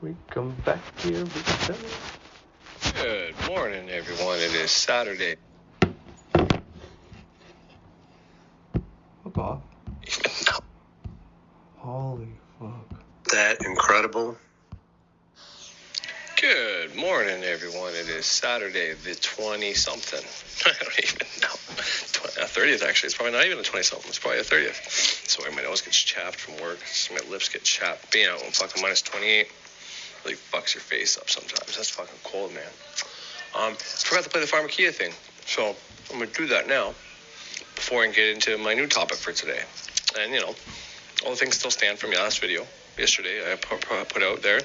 We come back here with them. Good morning, everyone. It is Saturday. Fuck off. No. Holy fuck. That incredible. Good morning, everyone. It is Saturday, the 20-something. I don't even know. 30th, actually. It's probably not even the 20-something. It's probably the 30th. Sorry, my nose gets chapped from work. My lips get chapped. Being out when fucking minus 28 really fucks your face up sometimes. That's fucking cold, man. Forgot to play the pharmakia thing. So I'm going to do that now before I get into my new topic for today. And, you know, all the things still stand from my last video. Yesterday, I put out there.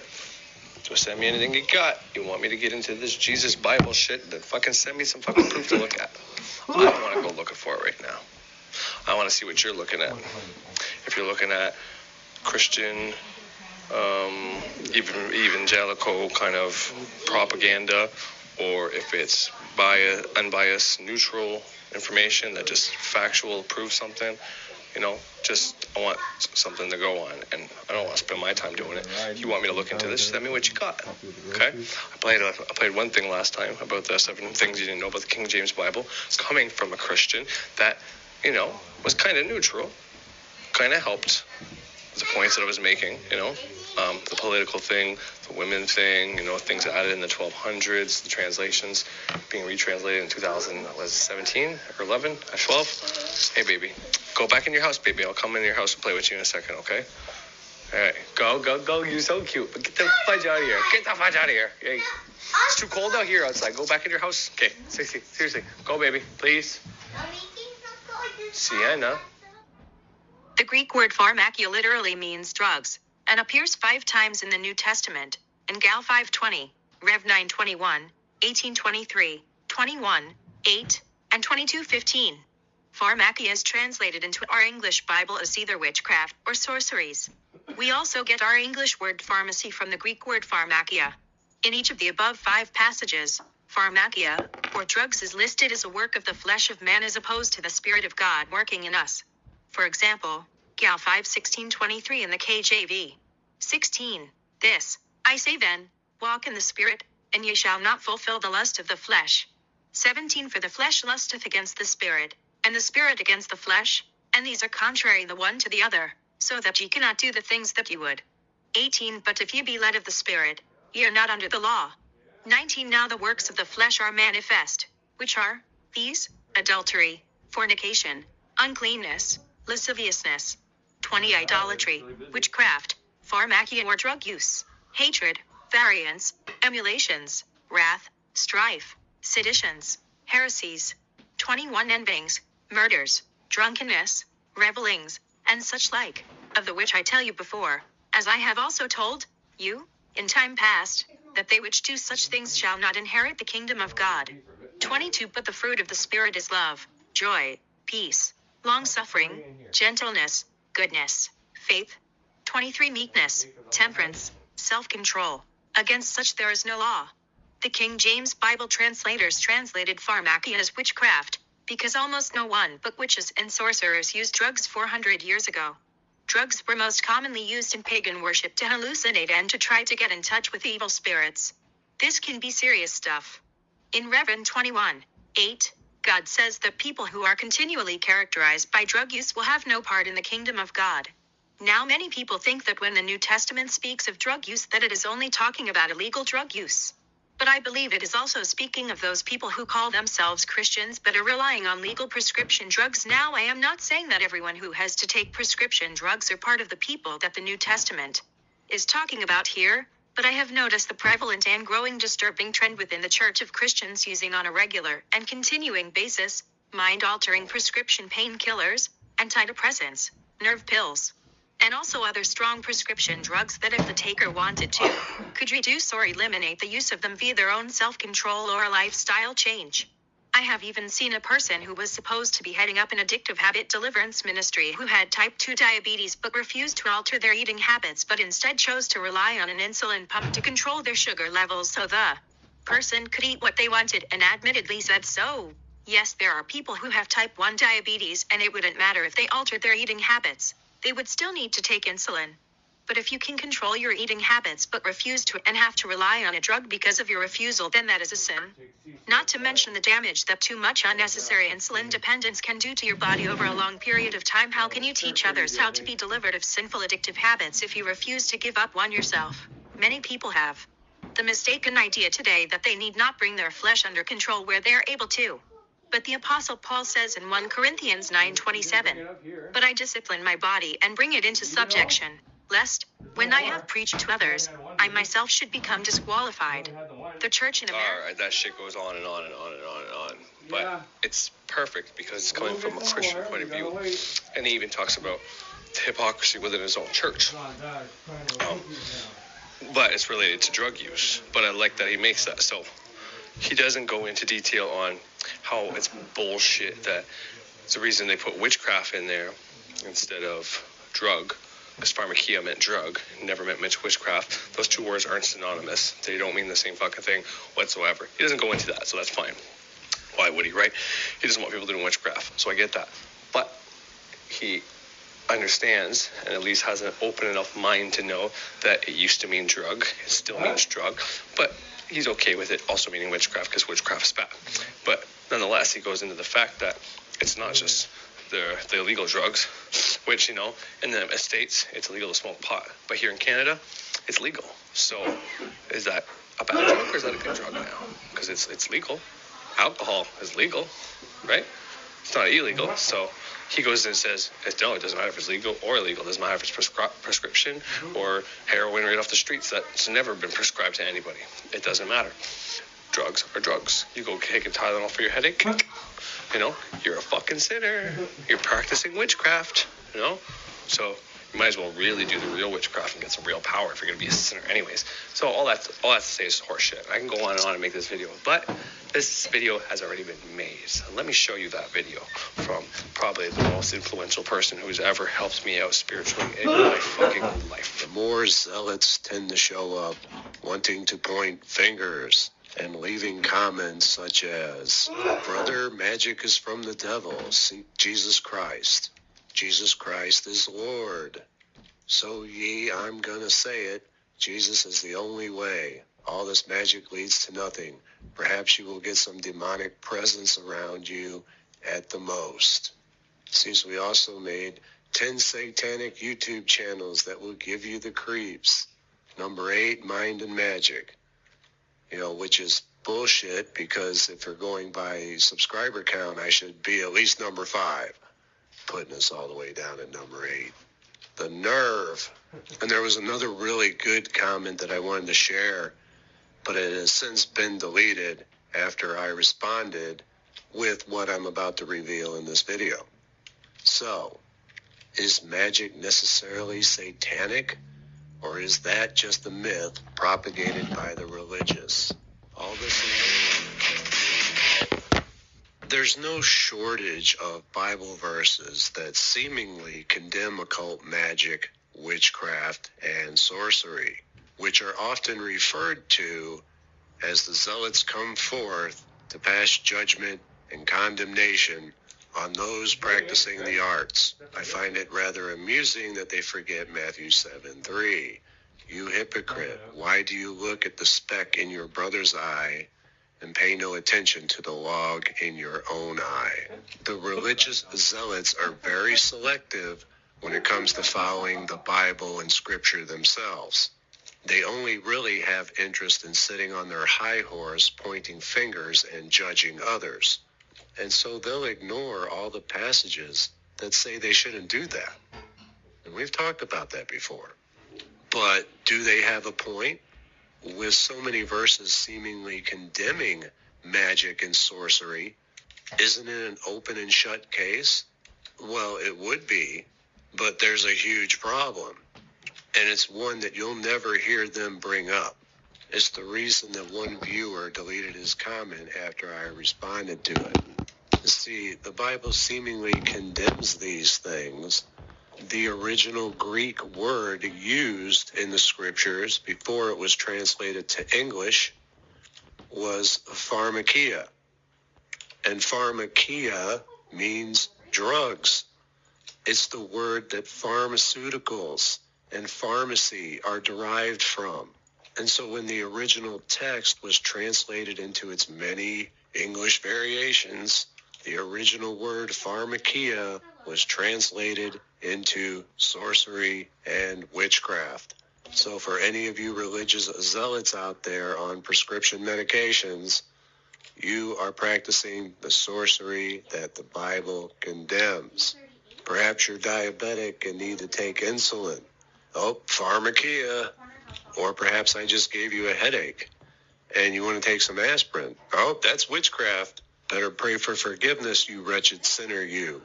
Just send me anything you got. You want me to get into this Jesus Bible shit? Then fucking send me some fucking proof to look at. I don't want to go looking for it right now. I want to see what you're looking at. If you're looking at Christian, evangelical kind of propaganda, or if it's unbiased, neutral information that just factual proves something, you know, I want something to go on, and I don't want to spend my time doing it. If you want me to look into this, send me what you got, okay? I played one thing last time about the 7 things you didn't know about the King James Bible, coming from a Christian that, you know, was kind of neutral, kind of helped the points that I was making, you know, the political thing, the women thing, you know, things added in the 1200s, the translations being retranslated in 2017 or 11 or 12. Hey, baby, go back in your house, baby. I'll come in your house and play with you in a second, okay? All right, go. You're so cute. But get the fudge out of here. Get the fudge out of here. Hey. It's too cold out here outside. Go back in your house. Okay, seriously. Go, baby, please. Sienna. The Greek word pharmakia literally means drugs, and appears 5 times in the New Testament, in Gal 5:20, Rev 9:21, 18:23, 21:8, and 22:15. Pharmakia is translated into our English Bible as either witchcraft or sorceries. We also get our English word pharmacy from the Greek word pharmakia. In each of the above 5 passages, pharmakia, or drugs, is listed as a work of the flesh of man as opposed to the Spirit of God working in us. For example, Gal 5:16-23 in the KJV. 16. This, I say then, walk in the Spirit, and ye shall not fulfill the lust of the flesh. 17. For the flesh lusteth against the Spirit, and the Spirit against the flesh, and these are contrary the one to the other, so that ye cannot do the things that ye would. 18. But if ye be led of the Spirit, ye are not under the law. 19. Now the works of the flesh are manifest, which are these: adultery, fornication, uncleanness, lasciviousness. 20. Idolatry, witchcraft, pharmakia or drug use, hatred, variance, emulations, wrath, strife, seditions, heresies. 21. Envyings, murders, drunkenness, revellings, and such like, of the which I tell you before, as I have also told you in time past, that they which do such things shall not inherit the kingdom of God. 22. But the fruit of the Spirit is love, joy, peace, long-suffering, gentleness, goodness, faith. 23. Meekness, temperance, self-control. Against such there is no law. The King James Bible translators translated pharmakia as witchcraft, because almost no one but witches and sorcerers used drugs 400 years ago. Drugs were most commonly used in pagan worship to hallucinate and to try to get in touch with evil spirits. This can be serious stuff. In Rev 21:8, God says that people who are continually characterized by drug use will have no part in the kingdom of God. Now many people think that when the New Testament speaks of drug use that it is only talking about illegal drug use. But I believe it is also speaking of those people who call themselves Christians but are relying on legal prescription drugs. Now I am not saying that everyone who has to take prescription drugs are part of the people that the New Testament is talking about here, but I have noticed the prevalent and growing disturbing trend within the Church of Christians using on a regular and continuing basis mind-altering prescription painkillers, antidepressants, nerve pills, and also other strong prescription drugs that if the taker wanted to, could reduce or eliminate the use of them via their own self-control or a lifestyle change. I have even seen a person who was supposed to be heading up an addictive habit deliverance ministry who had type 2 diabetes but refused to alter their eating habits but instead chose to rely on an insulin pump to control their sugar levels so the person could eat what they wanted and admittedly said so. Yes, there are people who have type 1 diabetes and it wouldn't matter if they altered their eating habits. They would still need to take insulin. But if you can control your eating habits but refuse to and have to rely on a drug because of your refusal, then that is a sin. Not to mention the damage that too much unnecessary insulin dependence can do to your body over a long period of time. How can you teach others how to be delivered of sinful addictive habits if you refuse to give up one yourself? Many people have the mistaken idea today that they need not bring their flesh under control where they are able to. But the Apostle Paul says in 1 Corinthians 9:27, "But I discipline my body and bring it into subjection, lest, when I have preached to others, I myself should become disqualified." The church in America... Alright, that shit goes on and on and on and on and on. But it's perfect because it's coming from a Christian point of view. And he even talks about the hypocrisy within his own church. But it's related to drug use. But I like that he makes that. So he doesn't go into detail on how it's bullshit that it's the reason they put witchcraft in there instead of drug. Because pharmakia meant drug, never meant witchcraft. Those two words aren't synonymous. They don't mean the same fucking thing whatsoever. He doesn't go into that, so that's fine. Why would he, right? He doesn't want people doing witchcraft, so I get that. But he understands, and at least has an open enough mind to know that it used to mean drug. It still means drug. But he's okay with it also meaning witchcraft because witchcraft is bad. But nonetheless, he goes into the fact that it's not just the illegal drugs, which, you know, in the States, it's illegal to smoke pot. But here in Canada, it's legal. So is that a bad drug or is that a good drug now? Because it's legal. Alcohol is legal, right? It's not illegal. So he goes and says, no, it doesn't matter if it's legal or illegal. It doesn't matter if it's prescription or heroin right off the streets. That's never been prescribed to anybody. It doesn't matter. Drugs are drugs. You go take a Tylenol for your headache, you know, you're a fucking sinner. You're practicing witchcraft, you know? So you might as well really do the real witchcraft and get some real power if you're going to be a sinner anyways. So all that to say is horseshit. I can go on and on and make this video, but this video has already been made. So let me show you that video from probably the most influential person who's ever helped me out spiritually in my fucking life. The more zealots tend to show up wanting to point fingers and leaving comments such as, "Brother, magic is from the devil. Seek Jesus Christ. Jesus Christ is Lord. So I'm gonna say it. Jesus is the only way. All this magic leads to nothing. Perhaps you will get some demonic presence around you at the most." Seems we also made 10 satanic YouTube channels that will give you the creeps. Number 8, Mind and Magic. You know, which is bullshit because if we're going by subscriber count, I should be at least number 5, putting us all the way down at number 8. The nerve. And there was another really good comment that I wanted to share, but it has since been deleted after I responded with what I'm about to reveal in this video. So, is magic necessarily satanic? Or is that just a myth propagated by the religious? All this There's no shortage of Bible verses that seemingly condemn occult magic, witchcraft, and sorcery, which are often referred to as the zealots come forth to pass judgment and condemnation on those practicing the arts. I find it rather amusing that they forget Matthew 7:3. "You hypocrite, why do you look at the speck in your brother's eye and pay no attention to the log in your own eye?" The religious zealots are very selective when it comes to following the Bible and Scripture themselves. They only really have interest in sitting on their high horse, pointing fingers and judging others. And so they'll ignore all the passages that say they shouldn't do that. And we've talked about that before. But do they have a point? With so many verses seemingly condemning magic and sorcery, isn't it an open and shut case? Well, it would be, but there's a huge problem. And it's one that you'll never hear them bring up. It's the reason that one viewer deleted his comment after I responded to it. See, the Bible seemingly condemns these things. The original Greek word used in the scriptures before it was translated to English was pharmakia. And pharmakia means drugs. It's the word that pharmaceuticals and pharmacy are derived from. And so when the original text was translated into its many English variations, the original word pharmakia was translated into sorcery and witchcraft. So for any of you religious zealots out there on prescription medications, you are practicing the sorcery that the Bible condemns. Perhaps you're diabetic and need to take insulin. Oh, pharmakia. Or perhaps I just gave you a headache and you want to take some aspirin. Oh, that's witchcraft. Better pray for forgiveness, you wretched sinner, you.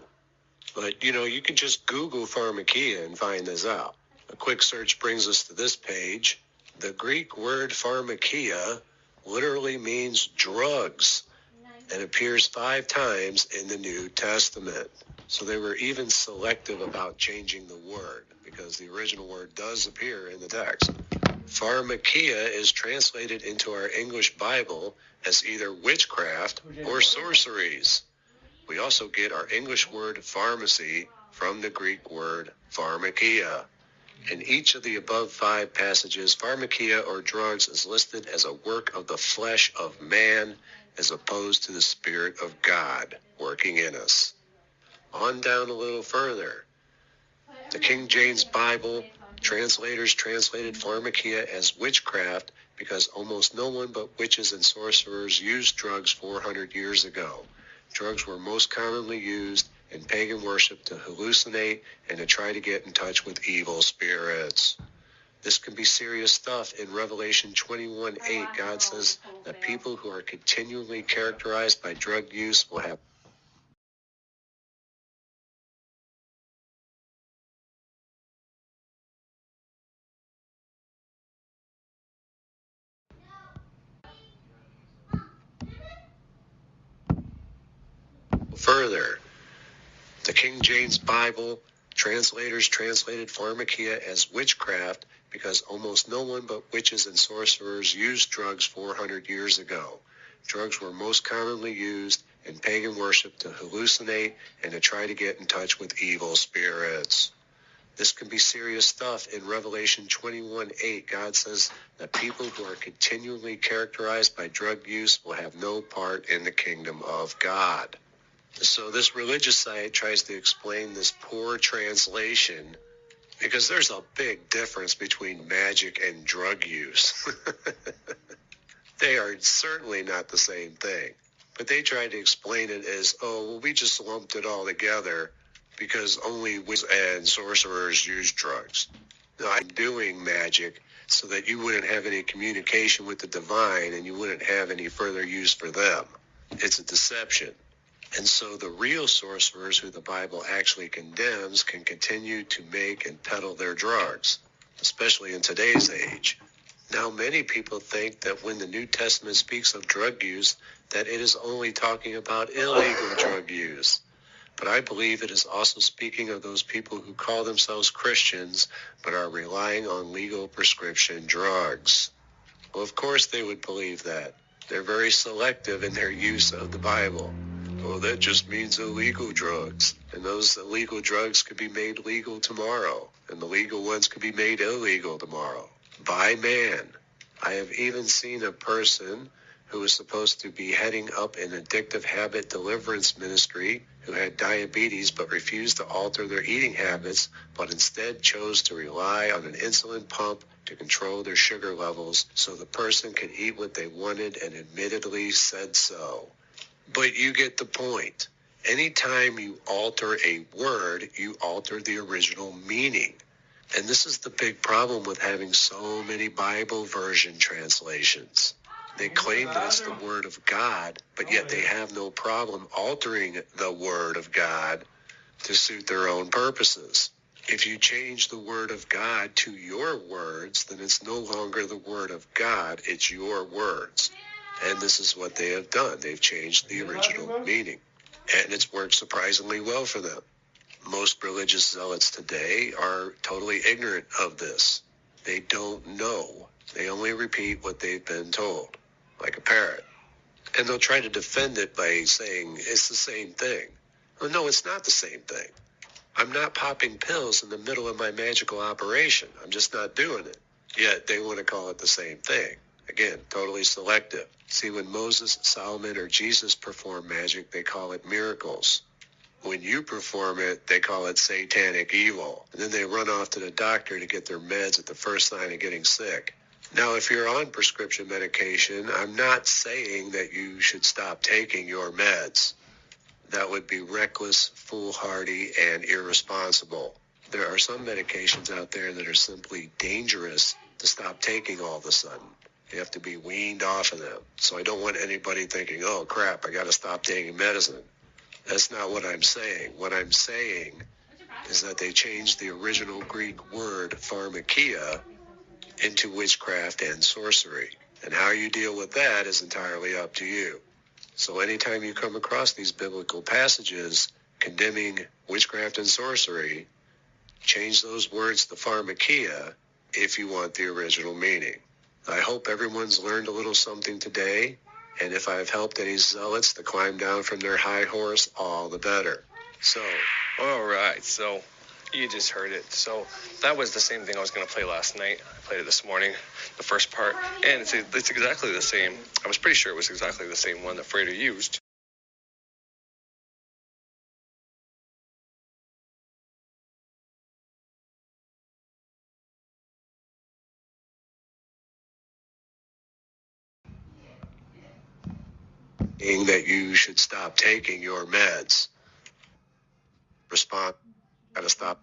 But, you can just Google pharmakia and find this out. A quick search brings us to this page. The Greek word pharmakia literally means drugs and appears 5 times in the New Testament. So they were even selective about changing the word because the original word does appear in the text. Pharmakia is translated into our English Bible as either witchcraft or sorceries. We also get our English word pharmacy from the Greek word pharmakia. In each of the above 5 passages, pharmakia or drugs is listed as a work of the flesh of man as opposed to the Spirit of God working in us. On down a little further. The King James Bible translators translated pharmakia as witchcraft because almost no one but witches and sorcerers used drugs 400 years ago. Drugs were most commonly used in pagan worship to hallucinate and to try to get in touch with evil spirits. This can be serious stuff. In Revelation 21:8, God says that people who are continually characterized by drug use will have further. The King James Bible translators translated pharmakia as witchcraft because almost no one but witches and sorcerers used drugs 400 years ago. Drugs were most commonly used in pagan worship to hallucinate and to try to get in touch with evil spirits. This can be serious stuff. In Revelation 21:8, God says that people who are continually characterized by drug use will have no part in the kingdom of God. So this religious site tries to explain this poor translation because there's a big difference between magic and drug use. They are certainly not the same thing. But they tried to explain it as, we just lumped it all together because only wizards and sorcerers use drugs. No, I'm doing magic so that you wouldn't have any communication with the divine and you wouldn't have any further use for them. It's a deception. And so the real sorcerers who the Bible actually condemns can continue to make and peddle their drugs, especially in today's age. Now, many people think that when the New Testament speaks of drug use, that it is only talking about illegal drug use. But I believe it is also speaking of those people who call themselves Christians but are relying on legal prescription drugs. Well, of course they would believe that. They're very selective in their use of the Bible. Well, that just means illegal drugs. And those illegal drugs could be made legal tomorrow. And the legal ones could be made illegal tomorrow. By man. I have even seen a person who was supposed to be heading up an addictive habit deliverance ministry who had diabetes but refused to alter their eating habits, but instead chose to rely on an insulin pump to control their sugar levels so the person could eat what they wanted and admittedly said so. But you get the point. Anytime you alter a word, you alter the original meaning. And this is the big problem with having so many Bible version translations. They claim that it's the Word of God, but yet they have no problem altering the Word of God to suit their own purposes. If you change the Word of God to your words, then it's no longer the Word of God, it's your words. And this is what they have done. They've changed the original meaning. And it's worked surprisingly well for them. Most religious zealots today are totally ignorant of this. They don't know. They only repeat what they've been told, like a parrot. And they'll try to defend it by saying it's the same thing. Well, no, it's not the same thing. I'm not popping pills in the middle of my magical operation. I'm just not doing it. Yet they want to call it the same thing. Again, totally selective. See, when Moses, Solomon, or Jesus perform magic, they call it miracles. When you perform it, they call it satanic evil. And then they run off to the doctor to get their meds at the first sign of getting sick. Now, if you're on prescription medication, I'm not saying that you should stop taking your meds. That would be reckless, foolhardy, and irresponsible. There are some medications out there that are simply dangerous to stop taking all of a sudden. You have to be weaned off of them. So I don't want anybody thinking, oh crap, I got to stop taking medicine. That's not what I'm saying. What I'm saying is that they changed the original Greek word pharmakia into witchcraft and sorcery. And how you deal with that is entirely up to you. So anytime you come across these biblical passages condemning witchcraft and sorcery, change those words to pharmakia if you want the original meaning. I hope everyone's learned a little something today, and if I've helped any zealots to climb down from their high horse, all the better. So, All right, so you just heard it. So that was the same thing I was going to play last night. I played it this morning, the first part, and it's exactly the same. I was pretty sure it was exactly the same one that Frater used. that you should stop taking your meds. Respond, gotta stop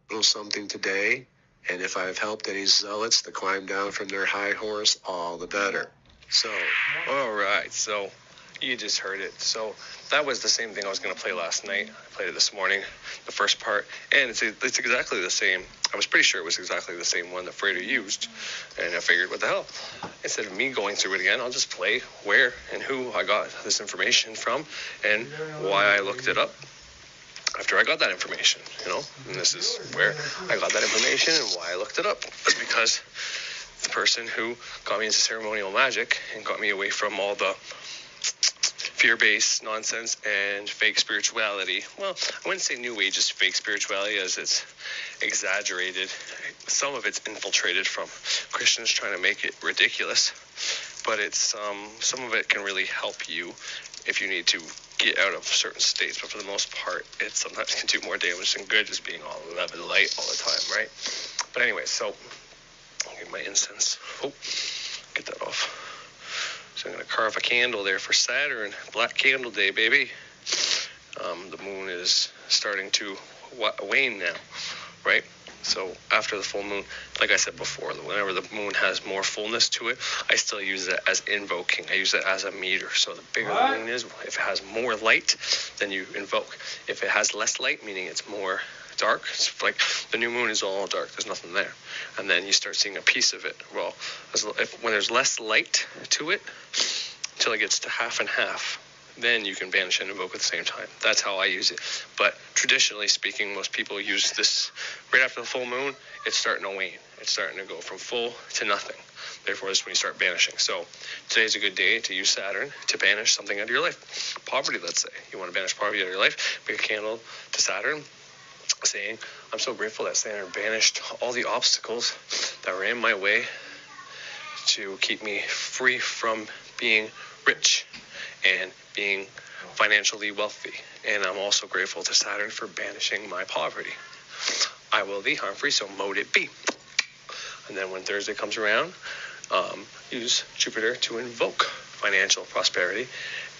a little something today, and if I've helped any zealots to climb down from their high horse, all the better. So, All right, so you just heard it. So that was the same thing I was going to play last night. I played it this morning, the first part, and it's exactly the same. I was pretty sure it was exactly the same one that Frater used, and I figured, what the hell? Instead of me going through it again, I'll just play where and who I got this information from and why I looked it up after I got that information, and this is where I got that information and why I looked it up. It's because the person who got me into ceremonial magic and got me away from all the fear-based nonsense and fake spirituality. Well, I wouldn't say New Age is fake spirituality, as it's exaggerated. Some of it's infiltrated from Christians trying to make it ridiculous, but it's some of it can really help you if you need to get out of certain states. But for the most part, it sometimes can do more damage than good, just being all love and light all the time, right? But anyway, so I'll get my incense. Oh, get that off. So I'm going to carve a candle there for Saturn. Black Candle Day, baby. The moon is starting to wane now, right? So after the full moon, like I said before, whenever the moon has more fullness to it, I still use it as invoking. I use it as a meter. So the bigger the moon is, if it has more light, then you invoke. If it has less light, meaning it's more dark, it's like the new moon is all dark, there's nothing there, and then you start seeing a piece of it. Well, when there's less light to it, until it gets to half and half, then you can banish and invoke at the same time. That's how I use it. But traditionally speaking, most people use this right after the full moon. It's starting to wane. It's starting to go from full to nothing. Therefore, that's when you start banishing. So today's a good day to use Saturn to banish something out of your life. Poverty, let's say. You want to banish poverty out of your life, make a candle to Saturn, saying, I'm so grateful that Saturn banished all the obstacles that were in my way to keep me free from being rich and being financially wealthy. And I'm also grateful to Saturn for banishing my poverty. I will thee harm free, so mote it be. And then when Thursday comes around, use Jupiter to invoke financial prosperity,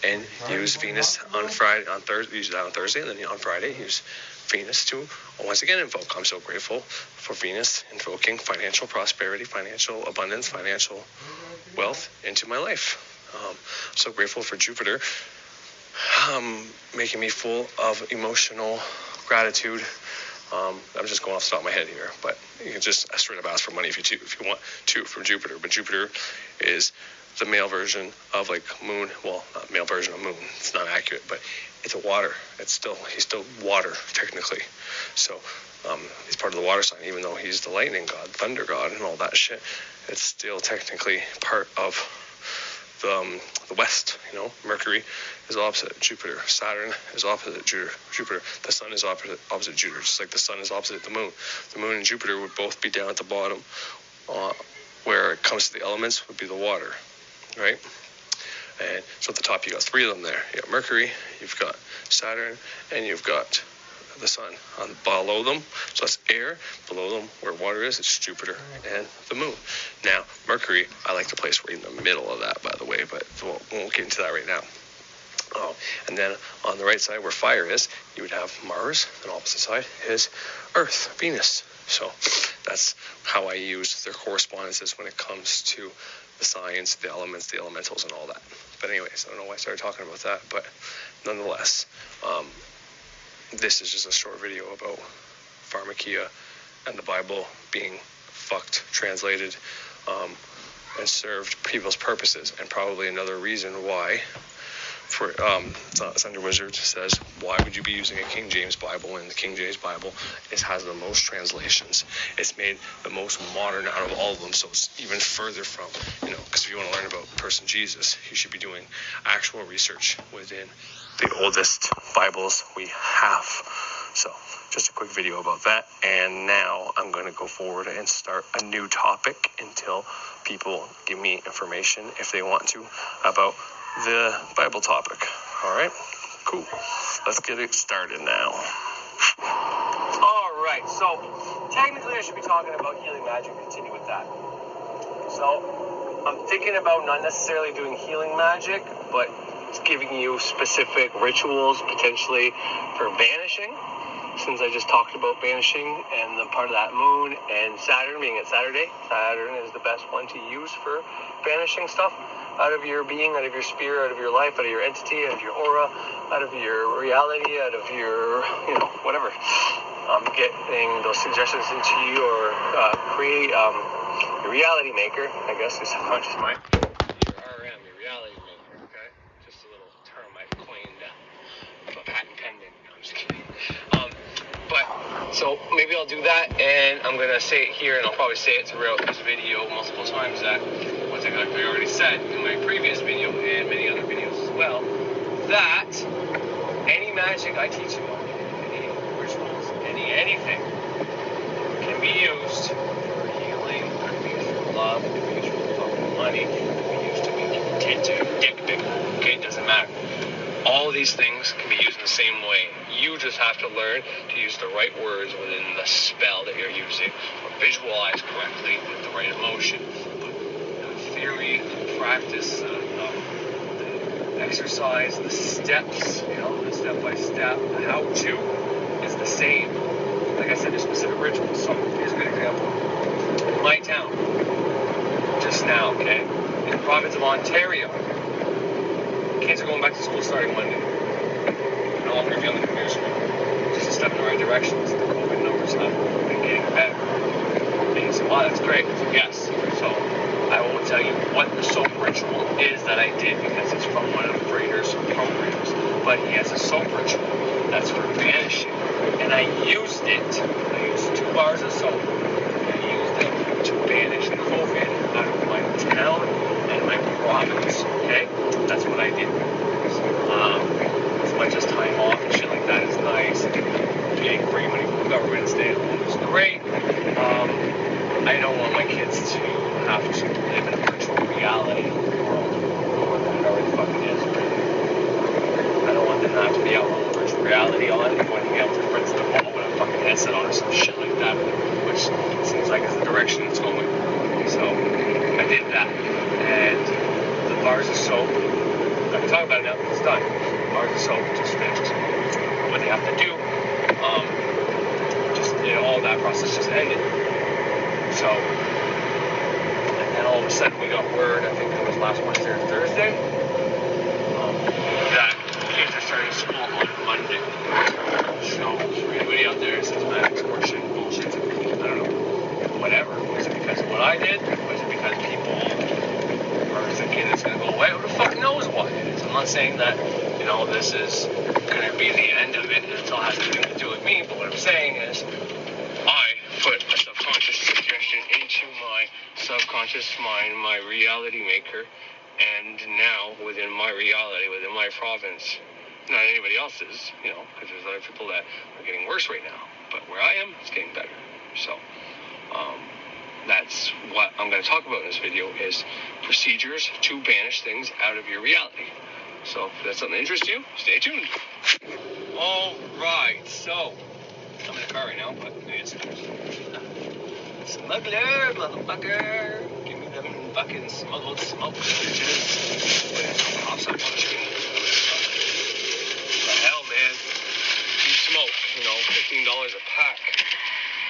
and use Venus on Friday, on Thursday, use that on Thursday, and then on Friday, use Venus to once again invoke. I'm so grateful for Venus invoking financial prosperity, financial abundance, financial wealth into my life. So grateful for Jupiter making me full of emotional gratitude. I'm just going off the top of my head here, but you can just straight up ask for money if you want to from Jupiter. But Jupiter is the male version of like moon. Well, not male version of moon. It's not accurate, but it's a water. He's still water technically. So he's part of the water sign, even though he's the lightning god, thunder god, and all that shit. It's still technically part of the west. Mercury is opposite Jupiter. Saturn is opposite Jupiter. The sun is opposite Jupiter, just like the sun is opposite the moon. The moon and Jupiter would both be down at the bottom. Where it comes to the elements would be the water, right? And so at the top you got 3 of them there. You got Mercury, you've got Saturn, and you've got the sun below them. So that's air. Below them, where water is, it's Jupiter and the moon. Now, Mercury, I like to place right in the middle of that, by the way, but we won't get into that right now. And then on the right side where fire is, you would have Mars. And opposite side is Earth, Venus. So that's how I use their correspondences when it comes to the science, the elements, the elementals, and all that. But anyways, I don't know why I started talking about that, but nonetheless, this is just a short video about pharmakia and the Bible being fucked, translated, and served people's purposes. And probably another reason why, for Thunder Wizard says, why would you be using a King James Bible? And the King James Bible has the most translations. It's made the most modern out of all of them, so it's even further from, because if you want to learn about the person Jesus, you should be doing actual research within the oldest Bibles we have. So just a quick video about that. And now I'm going to go forward and start a new topic until people give me information, if they want to, about the Bible topic. All right, cool. Let's get it started now. All right, so technically I should be talking about healing magic, continue with that. So I'm thinking about not necessarily doing healing magic, but giving you specific rituals potentially for banishing, since I just talked about banishing and the part of that moon and Saturn being at Saturday. Saturn is the best one to use for banishing stuff out of your being, out of your spirit, out of your life, out of your entity, out of your aura, out of your reality, out of your, whatever. Getting those suggestions into you, or create your reality maker, I guess, is subconscious mind. Your RM, your reality maker, okay? Just a little term I've coined, patent pending. No, I'm just kidding. So maybe I'll do that, and I'm going to say it here, and I'll probably say it throughout this video multiple times, that one thing I already said in my previous video and many other videos as well, that any magic I teach you on, any rituals, anything can be used for healing, can be used for love, can be used for fucking money, can be used to make your dick bigger, okay? It doesn't matter. All these things can be used in the same way. You just have to learn to use the right words within the spell that you're using, or visualize correctly with the right emotion. But the theory, the practice, the exercise, the steps, the step-by-step, the how-to is the same. Like I said, there's specific rituals. So here's a good example. In my town, just now, okay, in the province of Ontario, kids are going back to school starting Monday. No longer feeling the community school. Just a step in the right direction. The COVID numbers have been getting better. And you say, wow, that's great. So yes. So I won't tell you what the soap ritual is that I did, because it's from one of the breeders' programs. But he has a soap ritual that's for banishing. And I used it. I used 2 bars of soap. I used it to banish COVID out of my town and my province. Okay? That's what I did. As much as time off and shit like that is nice, and getting free money from the government and staying home is great, I don't want my kids to have to live in a virtual reality world more than it already fucking is. I don't want them to have to be out on virtual reality on and going to be able to rinse the ball with a fucking headset on or some shit like that, which seems like is the direction it's going. So I did that, and the bars of soap, I can talk about it now, it's done. Bars of soap just finished. What they have to do, all that process just ended. So, and then all of a sudden we got word, I think it was last Wednesday or Thursday, that kids are starting school on Monday. So, for anybody out there that says magic's horseshit, bullshit, I don't know, whatever. Was it because of what I did? Was it because people are thinking it's going to go away? Who the fuck knows what it is? I'm not saying that, this is going to be the end of it until it has anything to do with me, but what I'm saying is I put a subconscious suggestion into my subconscious mind, my reality maker, And now, within my reality, within my province, not anybody else's, because there's other people that are getting worse right now. But where I am, it's getting better. So, that's what I'm going to talk about in this video, is procedures to banish things out of your reality. So, if that's something that interests you, stay tuned. Alright, so, I'm in a car right now, but it's smuggler, motherfucker. Give me them fucking smuggled smoke, bitches. Cops are pushing me. The hell, man. You smoke, $15 a pack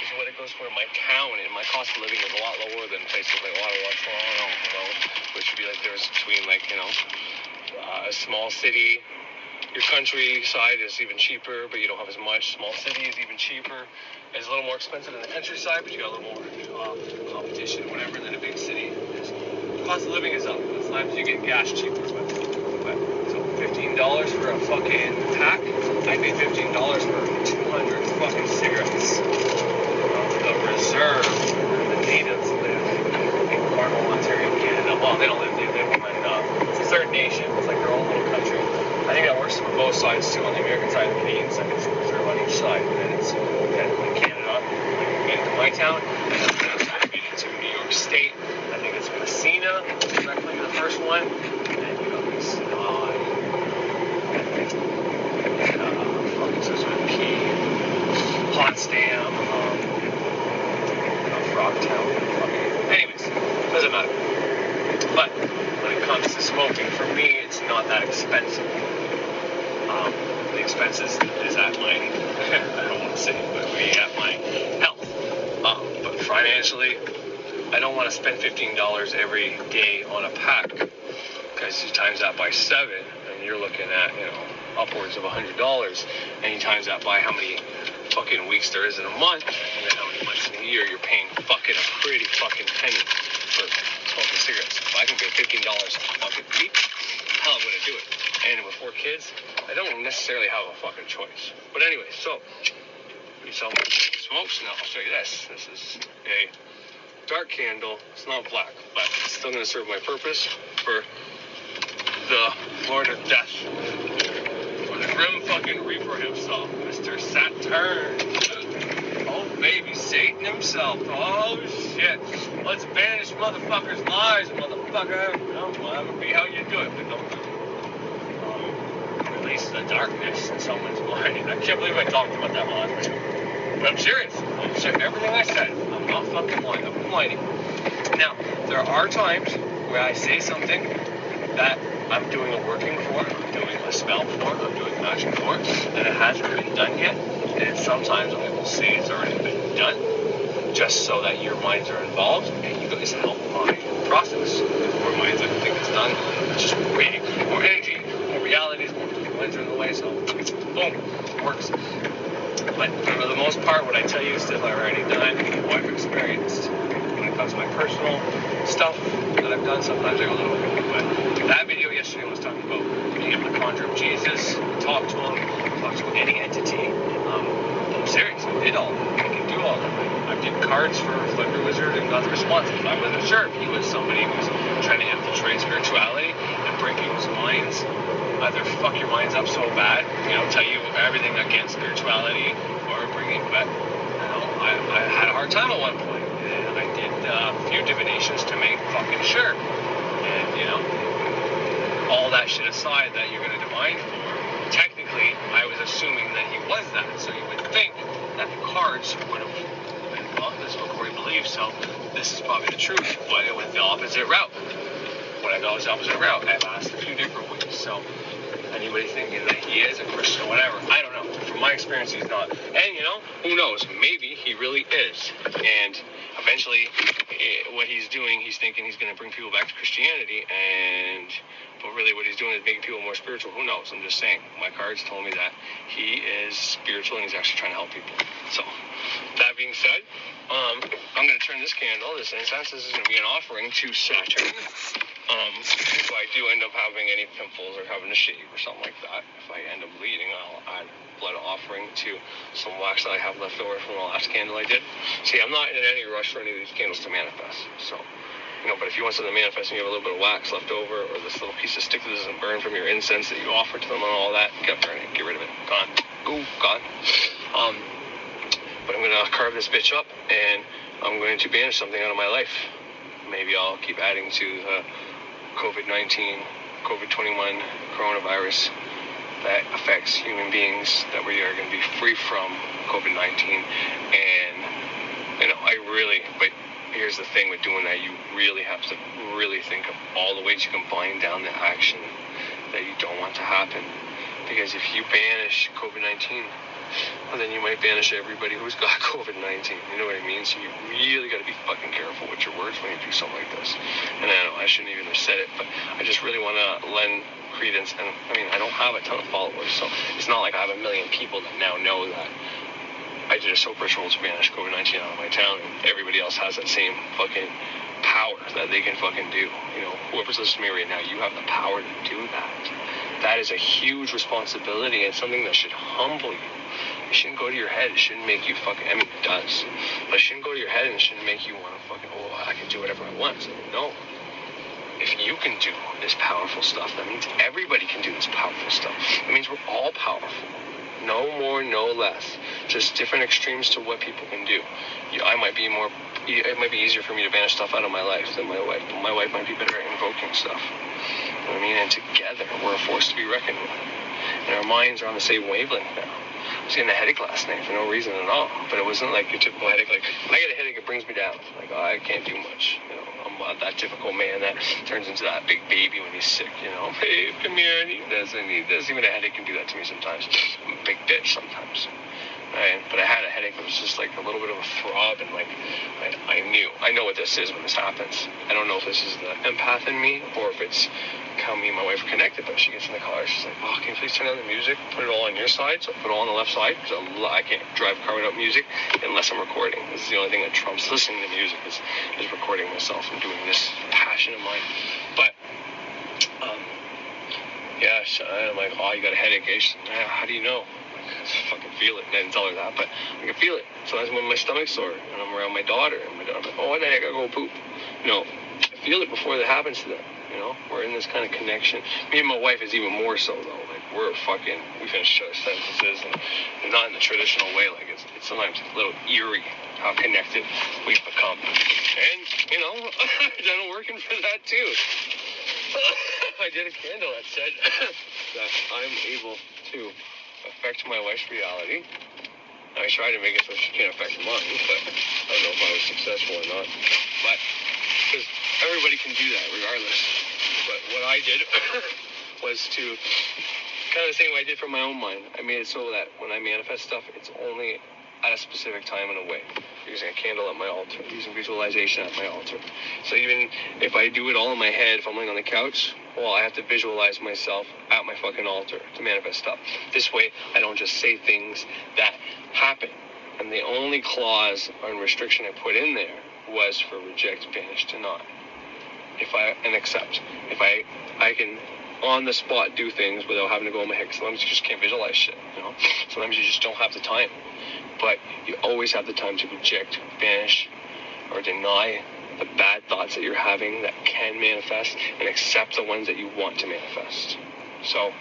is what it goes for in my town, and my cost of living is a lot lower than places like Ottawa, Toronto, which would be like there's between a small city. Your countryside is even cheaper, but you don't have as much. Small city is even cheaper. It's a little more expensive than the countryside, but you got a little more competition, whatever, than a big city. The cost of living is up. Sometimes you get gas cheaper, but so $15 for a fucking pack. I paid $15 for 200 fucking cigarettes. The reserve, the natives live in Cornwall, Ontario, Canada. Well, they don't live there. They live in it's a third nation. It's like their own little country. I think that works for both sides too. On the American side, the Canadian side, it's reserve on each side, and then it's technically Canada. Like you get into my town, and then you get into New York State. I think it's Messina, directly the first one, and then you got these Potsdam, Frogtown. Anyways, doesn't matter. But when it comes to smoking, for me, it's not that expensive. The expense is at my, I don't want to say, but at my health. But financially, I don't want to spend $15 every day on a pack, because you times that by 7, and you're looking at, upwards of $100, and you times that by how many fucking weeks there is in a month, and then how many months in a year, you're paying fucking a pretty fucking penny for smoking cigarettes. If I can pay $15 a fucking week, hell, I'm gonna do it. And with 4 kids, I don't necessarily have a fucking choice. But anyway, so you sell smokes. Now I'll show you this. This is a dark candle. It's not black, but it's still gonna serve my purpose for the Lord of Death, for the Grim fucking Reaper himself, Mr. Saturn. Oh baby, Satan himself. Oh shit. Let's banish motherfuckers' lives, motherfucker. Whatever be how you do it, but don't release the darkness in someone's mind. I can't believe I talked about that last week. But I'm serious. Everything I said, I'm not fucking lying. I'm whining. Now, there are times where I say something that I'm doing a working for, I'm doing a spell for, I'm doing magic for, and it hasn't been done yet. And sometimes I will say it's already been done, just so that your minds are involved and you guys help my process. More minds I think it's done, it's just waiting. More energy, more realities, more minds are in the way, so boom, it works. But for the most part, what I tell you is stuff I've already done, what I've experienced. When it comes to my personal stuff that I've done, sometimes I go a little bit. But that video yesterday was talking about being able to conjure up Jesus, talk to him, talk to any entity. I'm serious, I did all of it. I can do all of it. I did cards for Thunder Wizard and got the responses. I wasn't sure if he was somebody who was trying to infiltrate spirituality and break people's minds. Either fuck your minds up so bad, tell you everything against spirituality, or bring it back. I had a hard time at one point, and I did a few divinations to make fucking sure. And, all that shit aside that you're going to divine for, technically, I was assuming that he was that. So you would think that the cards would have been, well, this is what Corey believes, so this is probably the truth, but it went the opposite route. When I go the opposite route, I've asked a few different ways, so anybody thinking that he is a Christian or whatever, I don't know. From my experience, he's not. And, who knows? Maybe he really is. And eventually, what he's doing, he's thinking he's going to bring people back to Christianity, but really what he's doing is making people more spiritual. Who knows? I'm just saying. My cards told me that he is spiritual and he's actually trying to help people. So, that being said, I'm going to turn this candle, this incense. This is going to be an offering to Saturn. If I do end up having any pimples or having a shave or something like that, if I end up bleeding, I'll add blood offering to some wax that I have left over from the last candle I did. See, I'm not in any rush for any of these candles to manifest. So, But if you want something to manifest and you have a little bit of wax left over, or this little piece of stick that doesn't burn from your incense that you offer to them and all that, get rid of it. Gone. Ooh, gone. But I'm going to carve this bitch up, and I'm going to banish something out of my life. Maybe I'll keep adding to the COVID-19, COVID-21 coronavirus that affects human beings, that we are going to be free from COVID-19. And, but here's the thing with doing that, you really have to really think of all the ways you can bind down the action that you don't want to happen. Because if you banish COVID-19, well, then you might banish everybody who's got COVID-19. You know what I mean? So you really got to be fucking careful with your words when you do something like this. And I know I shouldn't even have said it, but I just really want to lend credence. And I don't have a ton of followers, so it's not like I have a million people that now know that I did a soap ritual to banish COVID-19 out of my town, and everybody else has that same fucking power that they can fucking do. Whoever's listening to me right now, you have the power to do that. That is a huge responsibility, and something that should humble you. It shouldn't go to your head. It shouldn't make you fucking, it does, but it shouldn't go to your head, and it shouldn't make you want to fucking, I can do whatever I want. So, no. If you can do this powerful stuff, that means everybody can do this powerful stuff. It means we're all powerful. No more, no less. Just different extremes to what people can do. It might be easier for me to banish stuff out of my life than my wife, but my wife might be better at invoking stuff. You know what I mean? And together, we're a force to be reckoned with. And our minds are on the same wavelength now. I was getting a headache last night for no reason at all, but it wasn't like your typical headache. Like, when I get a headache, it brings me down. Like, I can't do much. I'm that typical man that turns into that big baby when he's sick. Hey, come here. And he does. Even a headache can do that to me sometimes. I'm a big bitch sometimes. Right? But I had a headache that was just like a little bit of a throb, and like I know what this is when this happens. I don't know if this is the empath in me or if it's how me and my wife are connected. But she gets in the car, she's like, "Oh, can you please turn on the music? Put it all on your side." So I put it all on the left side because I can't drive a car without music unless I'm recording. This is the only thing that trumps listening to music is recording myself and doing this passion of mine. But I'm like, "Oh, you got a headache, eh?" She's like, "How do you know?" I fucking feel it. I didn't tell her that, but I can feel it. So that's when my stomach's sore, and I'm around my daughter, and my daughter's like, "Oh, what the heck, I gotta go poop." I feel it before that happens to them. We're in this kind of connection. Me and my wife is even more so, though. Like, we finish our sentences, and not in the traditional way. Like, it's sometimes a little eerie how connected we've become. And, I've done working for that, too. I did a candle that said that I'm able to affect my wife's reality. I tried to make it so she can't affect mine, but I don't know if I was successful or not. But, because everybody can do that regardless. But what I did was to kind of the same way I did for my own mind. I made it so that when I manifest stuff, it's only at a specific time and a way. Using a candle at my altar, using visualization at my altar. So even if I do it all in my head, if I'm laying on the couch, I have to visualize myself at my fucking altar to manifest stuff. This way, I don't just say things that happen. And the only clause and restriction I put in there was for reject, banish, deny. And accept. If I can on the spot do things without having to go in my head. Sometimes you just can't visualize shit. Sometimes you just don't have the time. But you always have the time to reject, banish, or deny the bad thoughts that you're having that can manifest, and accept the ones that you want to manifest. So,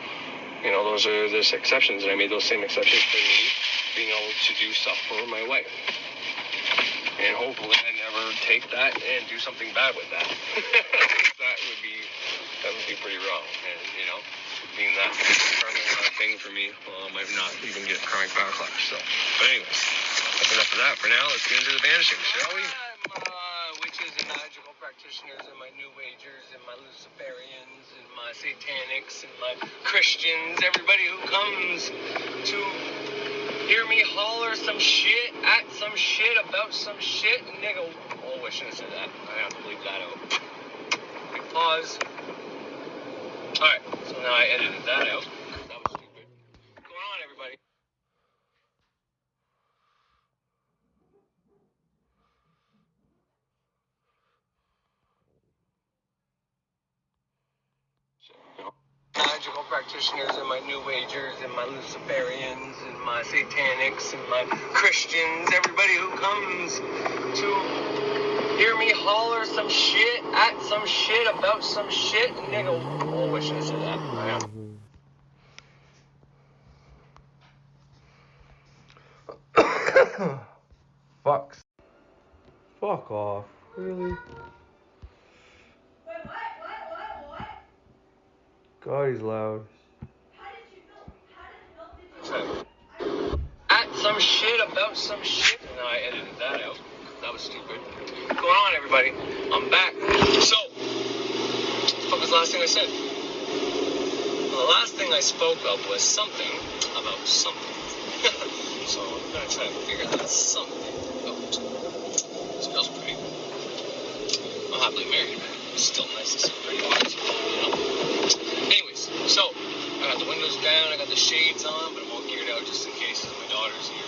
those are the exceptions, and I made those same exceptions for me being able to do stuff for my wife. And hopefully I never take that and do something bad with that. that would be pretty wrong. And, being that karmic thing for me, I might not even get karmic backlash. So, but anyways, that's enough of that for now. Let's get into the banishing, shall we? Witches and magical practitioners and my New Agers and my Luciferians and my Satanics and my Christians, everybody who comes to hear me holler some shit at some shit about some shit, and they go, "Oh, I shouldn't have said that. I have to leave that out." Big pause. Alright, so now I edited that out. That was stupid. What's going on, everybody? Magical practitioners and my New Agers and my Luciferians and my Satanics and my Christians, everybody who comes to hear me holler some shit at some shit about some shit, nigga. Oh, I should have said that. I am. Fucks. Fuck off. Really? Wait, what? God, he's loud. How did you film? At some shit about some shit. And I edited that out. That was stupid. What's going on, everybody? I'm back. So, what the fuck was the last thing I said? Well, the last thing I spoke of was something about something. So I'm gonna try to figure that something out. Smells pretty. I'm happily married, but it's still nice to see pretty lights, you know? Anyways, so I got the windows down, I got the shades on, but I'm all geared out just in case my daughter's here.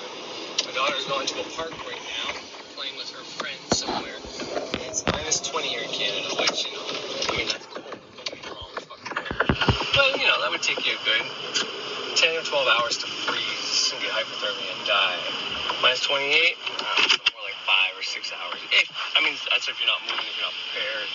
My daughter's going to a park right now, playing with her friends somewhere. It's minus 20 here in Canada, which, you know, I mean, that's cold. Don't get me wrong, it's fucking cold. But, you know, that would take you a good 10 or 12 hours to freeze and get hypothermia and die. Minus 28, more like 5 or 6 hours. I mean, that's if you're not moving, if you're not prepared.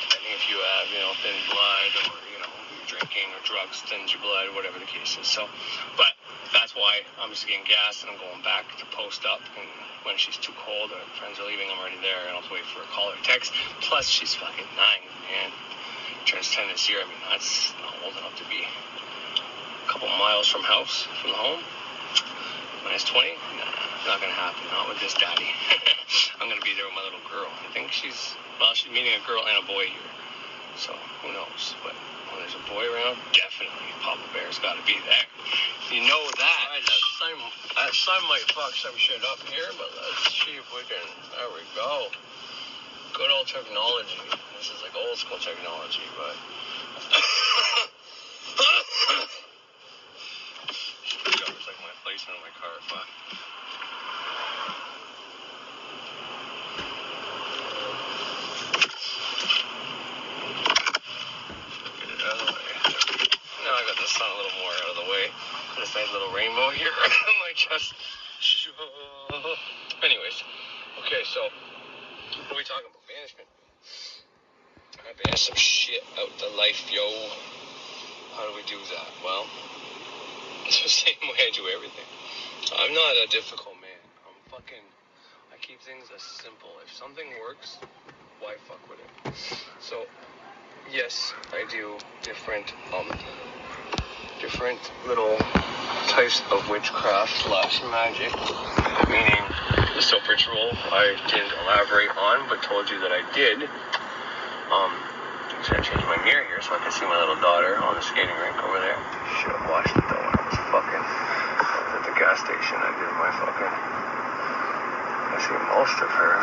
Depending if you have, you know, thin blood or, you know, drinking or drugs thins your blood, whatever the case is. So, but that's why I'm just getting gas and I'm going back to post up. And when she's too cold or friends are leaving, I'm already there. I don't have to wait for a call or text. Plus, she's fucking 9, man. Turns 10 this year. I mean, that's not old enough to be a couple miles from the home. Minus 20? Nah, not gonna happen. Not with this daddy. I'm gonna be there with my little girl. I think she's meeting a girl and a boy here. So, who knows? But when there's a boy around, definitely Papa Bear's gotta be there. You know that. Right, that sun might fuck some shit up here, but let's see if we can. There we go. Good old technology. This is like old school technology, but. It's like my placement in my car. Fuck. Get it out of the way. Now I got the sun a little more out of the way. This nice little rainbow here on my chest. Anyways, okay, so what are we talking about? Banishment. I banish some shit out the life, yo. How do we do that? Well, it's the same way I do everything. I'm not a difficult man. I keep things as simple. If something works, why fuck with it? So, yes, I do different little types of witchcraft / magic, meaning the soap ritual I didn't elaborate on, but told you that I did. I'm just gonna change my mirror here so I can see my little daughter on the skating rink over there. Should have watched it though when I was at the gas station. I did my I see most of her.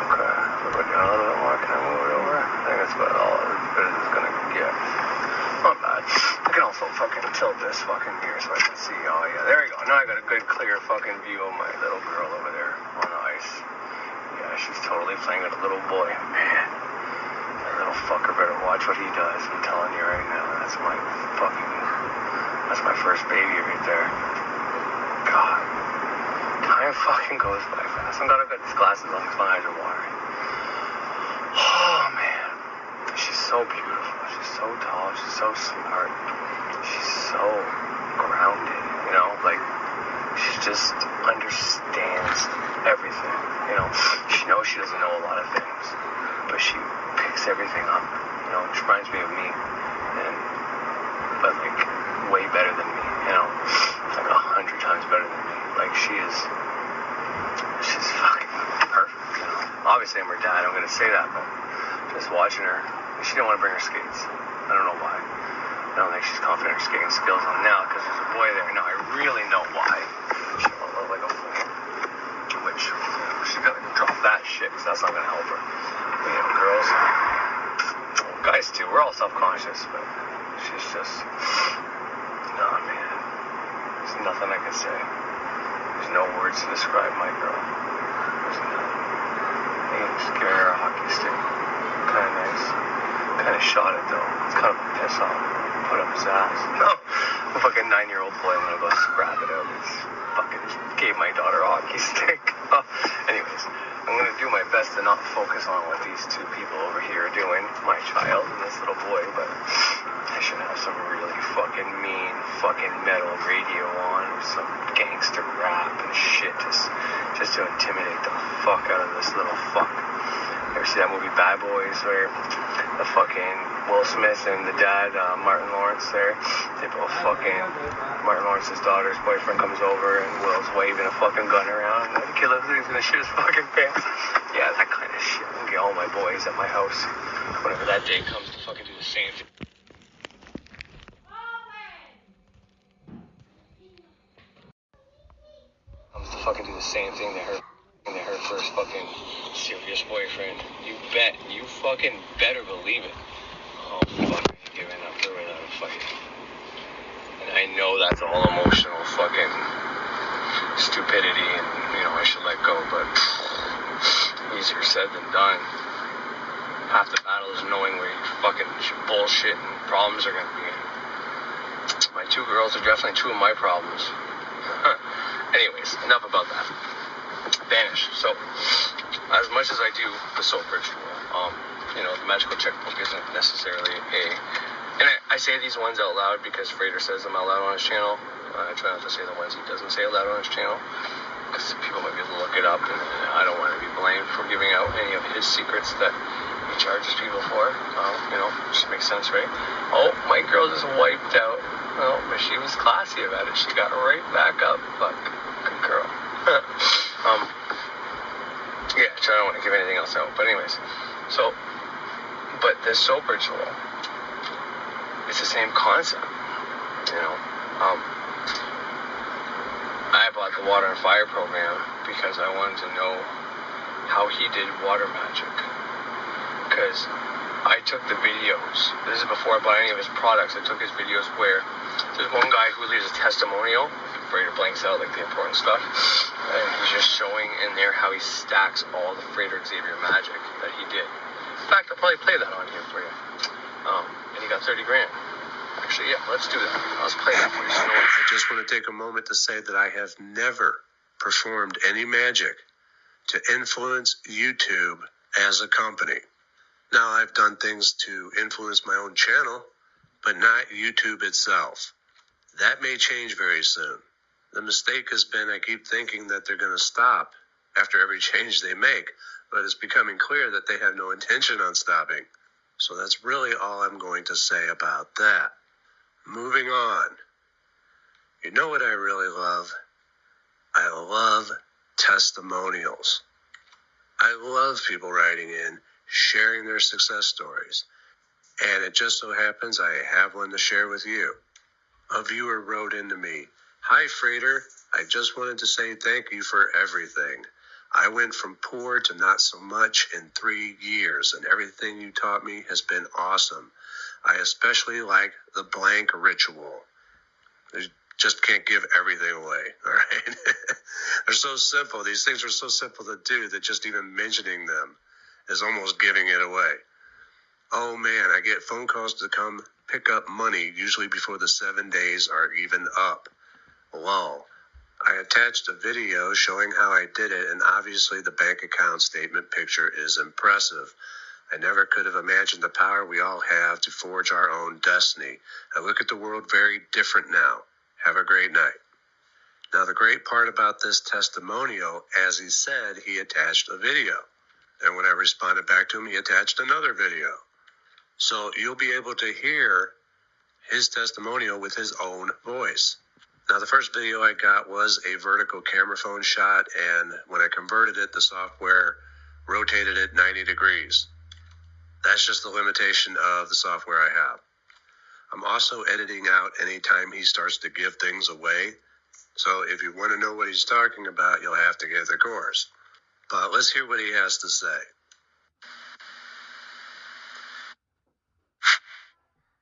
Okay, if I go down a little bit more, can I move it over? I think that's about all as good as it's gonna get. Not bad. I can also tilt this mirror so I can see. Oh yeah, there we go. Now I got a good clear view of my little girl over there on the ice. Yeah, she's totally playing with a little boy. Man, that little fucker better watch what he does. I'm telling you right now, that's my first baby right there. God, time fucking goes by fast. I'm glad I've got these glasses on because my eyes are watering. Oh man, she's so beautiful. She's so tall. She's so smart. She's so grounded. You know, like she just understands everything. You know, she knows she doesn't know a lot of things, but she picks everything up. You know, she reminds me of me, but like way better than me. You know, like 100 times better than me. Like she's fucking perfect. You know, obviously I'm her dad. I'm gonna say that, but just watching her, she didn't want to bring her skates. I don't know why. I don't think she's confident in her skating skills on now because there's a boy there. Now I really know why. She don't look like a fool. Which, you know, she's got to drop that shit because that's not going to help her. But, you know, girls, guys too, we're all self-conscious, but she's just, nah, man. There's nothing I can say. There's no words to describe my girl. There's nothing. Hey, just giving her a hockey stick. Kind of nice. Kind of shot it though. It's kind of a piss off. Put up his ass. No, a fucking 9-year-old boy. I'm gonna go scrap it out. It's fucking just gave my daughter a hockey stick. Anyways, I'm going to do my best to not focus on what these two people over here are doing, my child and this little boy, but I should have some really fucking mean fucking metal radio on with some gangster rap and shit just to intimidate the fuck out of this little fuck. You ever see that movie Bad Boys where the fucking Will Smith and the dad, Martin Lawrence there, they both fucking, Martin Lawrence's daughter's boyfriend comes over and Will's waving a fucking gun around and the kid looks like he's gonna shoot his fucking pants. Yeah, that kind of shit. I'm gonna get all my boys at my house whenever that day comes to fucking do the same thing. Comes to fucking do the same thing to her first fucking serious boyfriend. You bet. You fucking better believe it. Oh, fuck, I'm giving up her without a fight. And I know that's all emotional fucking stupidity and, I should let go, but easier said than done. Half the battle is knowing where your fucking bullshit and problems are gonna be. My two girls are definitely two of my problems. Anyways, enough about that. Banish. So, as much as I do the soap ritual, the magical checkbook isn't necessarily and I say these ones out loud because Frater says them out loud on his channel. I try not to say the ones he doesn't say out loud on his channel because people might be able to look it up, and I don't want to be blamed for giving out any of his secrets that he charges people for. Just makes sense, right? Oh, my girl just wiped out. Well, but she was classy about it. She got right back up. Fuck. Good girl. I don't want to give anything else out. But anyways, but the soap ritual, it's the same concept. I bought the Water and Fire program because I wanted to know how he did water magic. Because I took the videos. This is before I bought any of his products. I took his videos where there's one guy who leaves a testimonial. Frater blanks out like the important stuff, and he's just showing in there how he stacks all the Frater Xavier magic that he did. In fact, I'll probably play that on here for you. And he got 30 grand. Actually, yeah, let's do that. Let's play that for you. I just want to take a moment to say that I have never performed any magic to influence YouTube as a company. Now, I've done things to influence my own channel, but not YouTube itself. That may change very soon. The mistake has been I keep thinking that they're going to stop after every change they make, but it's becoming clear that they have no intention on stopping. So that's really all I'm going to say about that. Moving on. You know what I really love? I love testimonials. I love people writing in, sharing their success stories. And it just so happens I have one to share with you. A viewer wrote into me, "Hi, Frater. I just wanted to say thank you for everything. I went from poor to not so much in 3 years, and everything you taught me has been awesome. I especially like the blank ritual." You just can't give everything away, all right? They're so simple. These things are so simple to do that just even mentioning them is almost giving it away. Oh, man, I get phone calls to come pick up money, usually before the 7 days are even up. Lol. I attached a video showing how I did it, and obviously the bank account statement picture is impressive. I never could have imagined the power we all have to forge our own destiny. I look at the world very different now. Have a great night. Now, the great part about this testimonial, as he said, he attached a video. And when I responded back to him, he attached another video. So you'll be able to hear his testimonial with his own voice. Now, the first video I got was a vertical camera phone shot, and when I converted it, the software rotated it 90 degrees. That's just the limitation of the software I have. I'm also editing out anytime he starts to give things away. So if you want to know what he's talking about, you'll have to get the course. But let's hear what he has to say.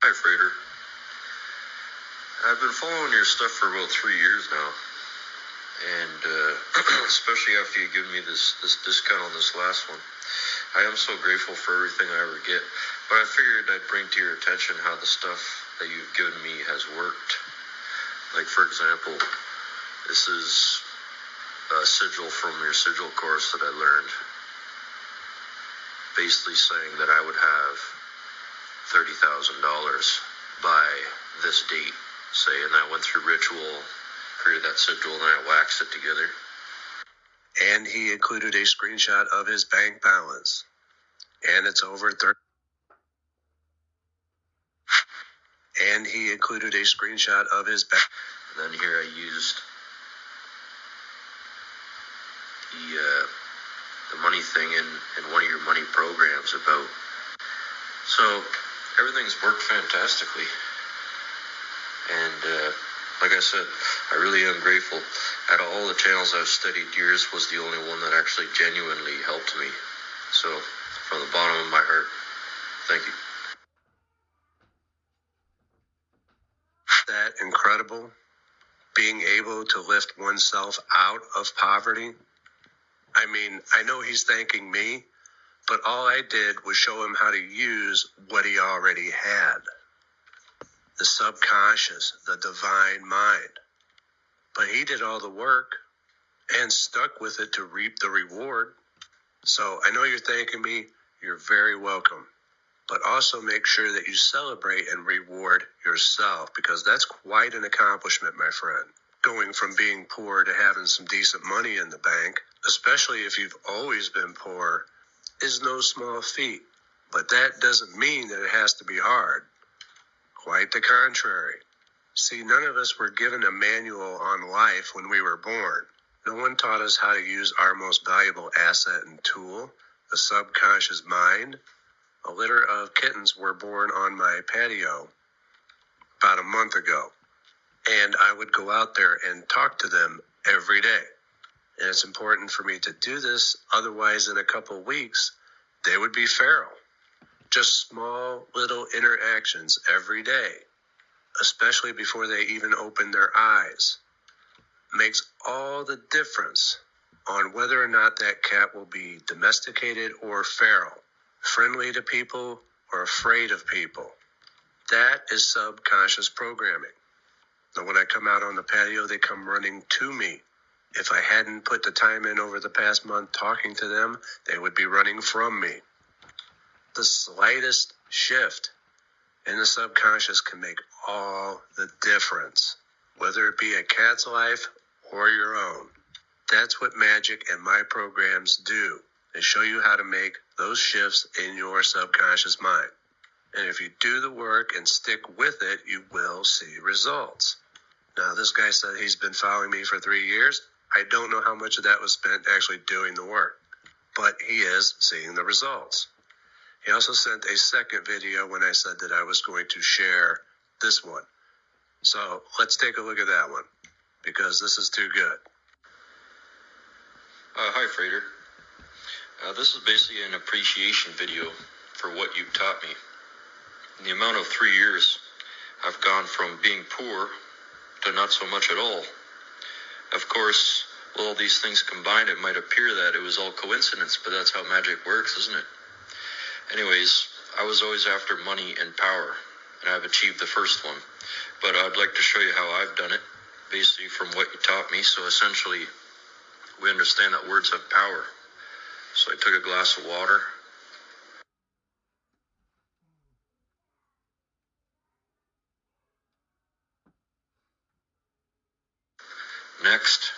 Hi, Frater. I've been following your stuff for about 3 years now, and especially after you give me this discount on this last one. I am so grateful for everything I ever get, but I figured I'd bring to your attention how the stuff that you've given me has worked. Like, for example, this is a sigil from your sigil course that I learned. basically saying that I would have $30,000 by this date, say, and I went through ritual, created that sigil, and I waxed it together. And he included a screenshot of his bank balance. And it's over 30. And he included a screenshot of his bank. And then here I used the money thing in one of your money programs about. So everything's worked fantastically. And like I said, I really am grateful. Out of all the channels I've studied, yours was the only one that actually genuinely helped me. So from the bottom of my heart, thank you. That incredible, being able to lift oneself out of poverty. I mean, I know he's thanking me, but all I did was show him how to use what he already had. The subconscious, the divine mind. But he did all the work and stuck with it to reap the reward. So I know you're thanking me. You're very welcome. But also make sure that you celebrate and reward yourself, because that's quite an accomplishment, my friend. Going from being poor to having some decent money in the bank, especially if you've always been poor, is no small feat. But that doesn't mean that it has to be hard. Quite the contrary. See, none of us were given a manual on life when we were born. No one taught us how to use our most valuable asset and tool, the subconscious mind. A litter of kittens were born on my patio about a month ago, and I would go out there and talk to them every day. And it's important for me to do this, otherwise in a couple of weeks, they would be feral. Just small little interactions every day, especially before they even open their eyes, makes all the difference on whether or not that cat will be domesticated or feral, friendly to people or afraid of people. That is subconscious programming. Now, when I come out on the patio, they come running to me. If I hadn't put the time in over the past month talking to them, they would be running from me. The slightest shift in the subconscious can make all the difference, whether it be a cat's life or your own. That's what magic and my programs do. They show you how to make those shifts in your subconscious mind. And if you do the work and stick with it, you will see results. Now, this guy said he's been following me for 3 years. I don't know how much of that was spent actually doing the work, but he is seeing the results. He also sent a second video when I said that I was going to share this one. So let's take a look at that one, because this is too good. Hi, Frater. This is basically an appreciation video for what you've taught me. In the amount of 3 years, I've gone from being poor to not so much at all. Of course, with all these things combined, it might appear that it was all coincidence, but that's how magic works, isn't it? Anyways, I was always after money and power, and I've achieved the first one. But I'd like to show you how I've done it, basically from what you taught me. So essentially, we understand that words have power. So I took a glass of water. Next,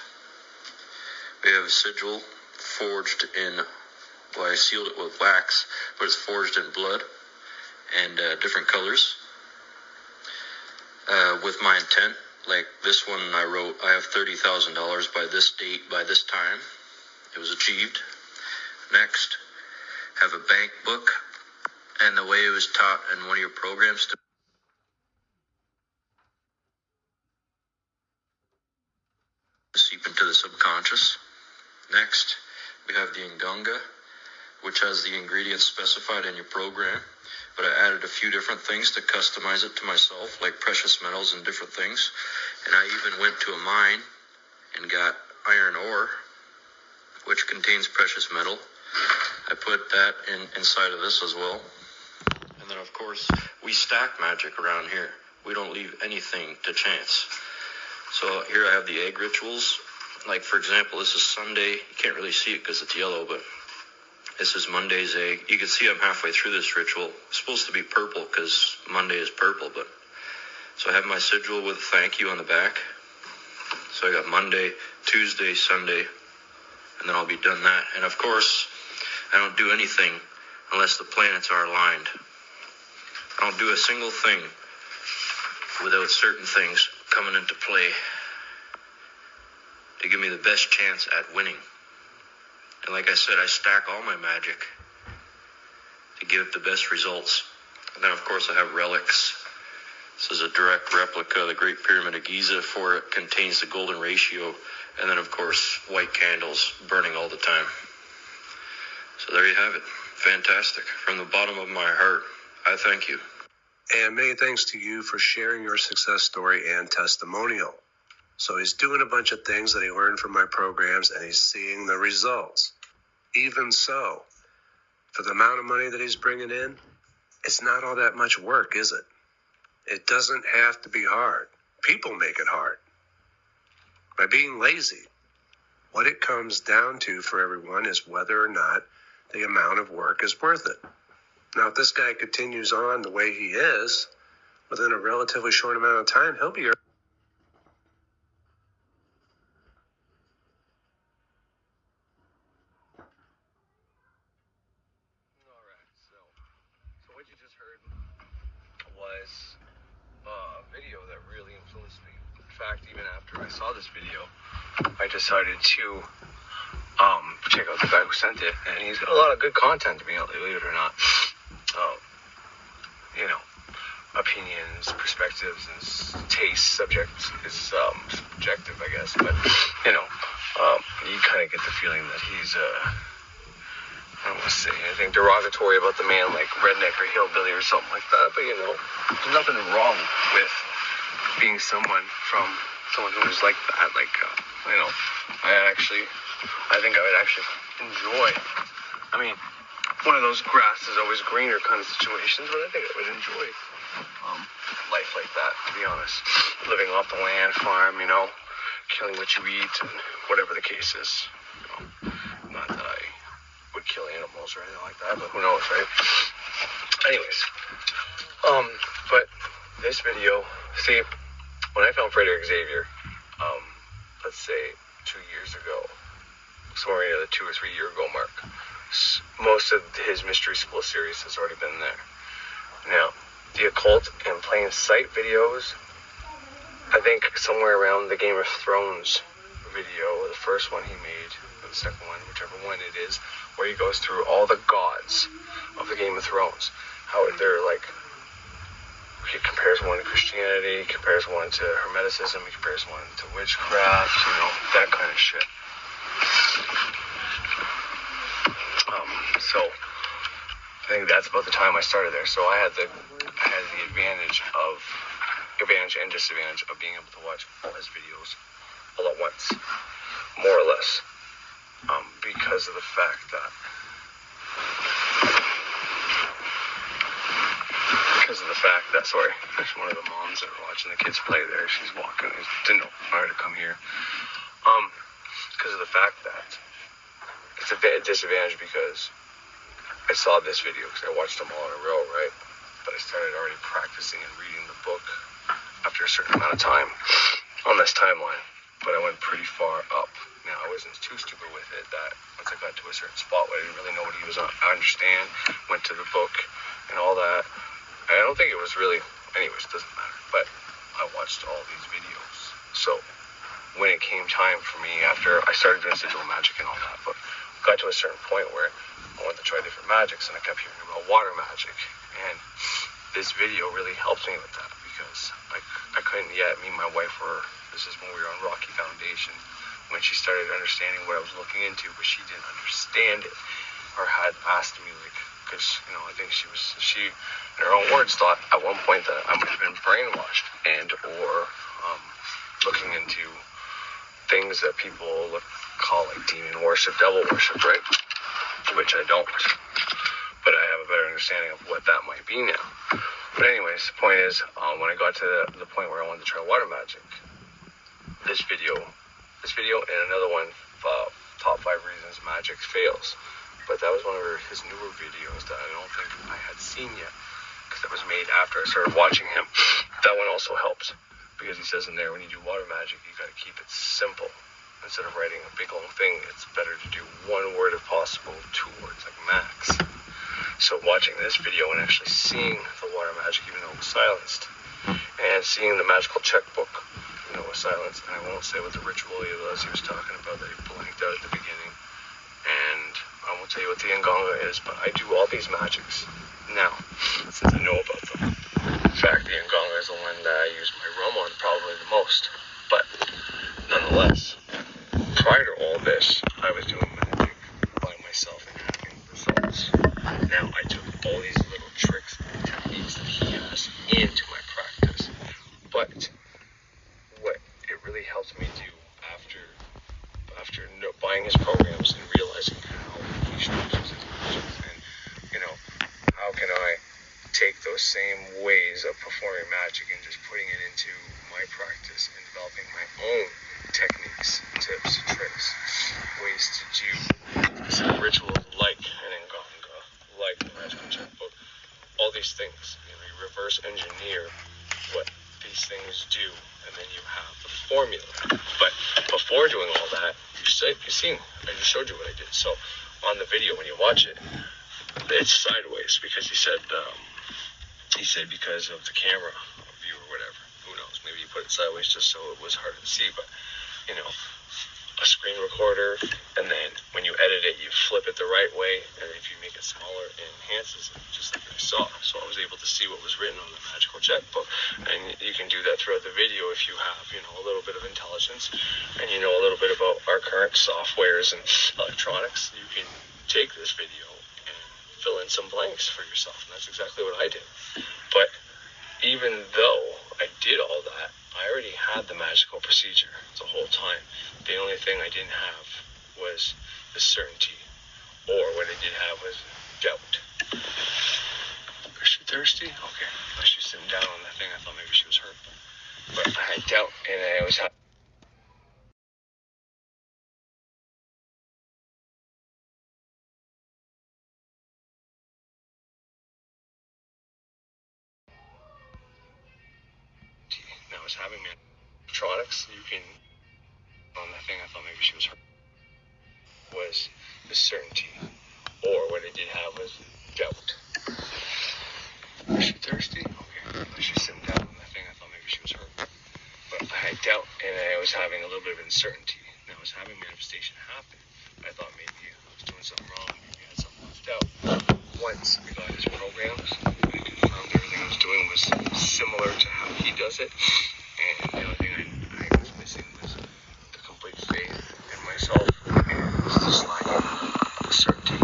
we have a sigil forged in, well, I sealed it with wax, but it's forged in blood and different colors with my intent. Like this one I wrote, I have $30,000 by this date, by this time. It was achieved. Next, have a bank book and the way it was taught in one of your programs to seep into the subconscious. Next, we have the Ngunga, which has the ingredients specified in your program, but I added a few different things to customize it to myself, like precious metals and different things. And I even went to a mine and got iron ore, which contains precious metal. I put that inside of this as well. And then, of course, we stack magic around here. We don't leave anything to chance. So here I have the egg rituals. Like, for example, this is Sunday. You can't really see it because it's yellow, but This is Monday's egg. You can see I'm halfway through this ritual. It's supposed to be purple because Monday is purple, but so I have my sigil with a thank you on the back. So I got Monday, Tuesday, Sunday, and then I'll be done that. And of course, I don't do anything unless the planets are aligned. I don't do a single thing without certain things coming into play to give me the best chance at winning. And like I said, I stack all my magic to give the best results. And then of course I have relics. This is a direct replica of the Great Pyramid of Giza, for it contains the golden ratio. And then of course white candles burning all the time. So there you have it. Fantastic. From the bottom of my heart, I thank you. And many thanks to you for sharing your success story and testimonial. So he's doing a bunch of things that he learned from my programs, and he's seeing the results. Even so, for the amount of money that he's bringing in, it's not all that much work, is it? It doesn't have to be hard. People make it hard by being lazy. What it comes down to for everyone is whether or not the amount of work is worth it. Now, if this guy continues on the way he is, within a relatively short amount of time, he'll be... So what you just heard was a video that really influenced me. In fact, even after I saw this video, I decided to check out the guy who sent it, and he's got a lot of good content, to be honest, believe it or not. Opinions, perspectives, and tastes, subjects is subjective, I guess, but you kind of get the feeling that he's I don't want to say anything derogatory about the man, like redneck or hillbilly or something like that, but there's nothing wrong with being someone who's like that. I think I would actually enjoy, one of those grass is always greener kind of situations, but I think I would enjoy life like that, to be honest. Living off the land, farm, killing what you eat, and whatever the case is. Not that I would kill animals or anything like that, but who knows, right? Anyways, but this video, see, when I found Frederick Xavier, let's say 2 years ago, somewhere near the 2 or 3 year ago mark, most of his Mystery School series has already been there. Now, the occult and plain sight videos, I think somewhere around the Game of Thrones video, the first one he made, or the second one, whichever one it is, where he goes through all the gods of the Game of Thrones, how they're like, he compares one to Christianity, compares one to Hermeticism, he compares one to witchcraft, that kind of shit. So I think that's about the time I started there. So I had the advantage and disadvantage of being able to watch all his videos all at once, more or less, because of the fact that sorry, there's one of the moms that are watching the kids play there. She's walking. Didn't know her to come here. Because of the fact that it's a disadvantage, because I saw this video because I watched them all in a row, right? But I started already practicing and reading the book after a certain amount of time on this timeline. But I went pretty far up. Now, I wasn't too stupid with it that once I got to a certain spot where I didn't really know what he was on, I understand, went to the book and all that. I don't think it was really, anyways, it doesn't matter. But I watched all these videos. So when it came time for me, after I started doing sigil magic and all that, but got to a certain point where I wanted to try different magics, and I kept hearing about water magic. And this video really helped me with that, because I couldn't yet, me and my wife this is when we were on Rocky Foundation, when she started understanding what I was looking into, but she didn't understand it, or had asked me, because, I think she, in her own words, thought at one point that I might have been brainwashed and or looking into things that people call like demon worship, devil worship, right? Which I don't. But I have a better understanding of what that might be now. But anyways, the point is, when I got to the point where I wanted to try water magic, this video and another one, top 5 reasons magic fails. but that was one of his newer videos that I don't think I had seen yet, because it was made after I started watching him. That one also helps, because he says in there, when you do water magic, you got to keep it simple. Instead of writing a big long thing, it's better to do one word if possible, 2 words, like max. So watching this video and actually seeing the water magic, even though it was silenced, and seeing the magical checkbook, even though it was silenced, and I won't say what the ritual he was talking about that he blanked out at the beginning, and I won't tell you what the Nganga is, but I do all these magics now, since I know about them. In fact, the Nganga is the one that I use my rum on probably the most, but nonetheless, prior to all this, I was doing magic by myself and having results. Now I took all these little tricks and techniques that he has into my practice. But what it really helped me do after buying his programs and realizing how he structures his magic, and how can I take those same ways of performing magic and just putting it into my practice and developing my own techniques, tips, tricks, ways to do specific rituals like an Nganga, like the magical checkbook, all these things. You reverse engineer what these things do, and then you have the formula. But before doing all that, you've seen, I just showed you what I did. So on the video, when you watch it, it's sideways because he said because of the camera view or whatever. Who knows? Maybe you put it sideways just so it was harder to see, but a screen recorder, and then when you edit it, you flip it the right way, and if you make it smaller, it enhances it, just like I saw. So I was able to see what was written on the magical checkbook, and you can do that throughout the video if you have, a little bit of intelligence, and a little bit about our current softwares and electronics. You can take this video and fill in some blanks for yourself, and that's exactly what I did. But even though I did all that, I already had the magical procedure the whole time. The only thing I didn't have was the certainty, or what I did have was doubt. Is she thirsty? Okay. She's sitting down on that thing. I thought maybe she was hurt. But I had doubt, and I was happy. Now I was having electronics. You can on that thing. I thought maybe she was hurt. Was the certainty, or what I did have was doubt. Is she thirsty? Okay. She's sitting down on that thing. I thought maybe she was hurt. But I had doubt, and I was having a little bit of uncertainty. And I was having manifestation happen. I thought maybe I was doing something wrong. Maybe I had something left out. Once we got his programs, I confirmed everything I was doing was similar to how he does it. And the only thing I was missing was the complete faith in myself, and just like the certainty.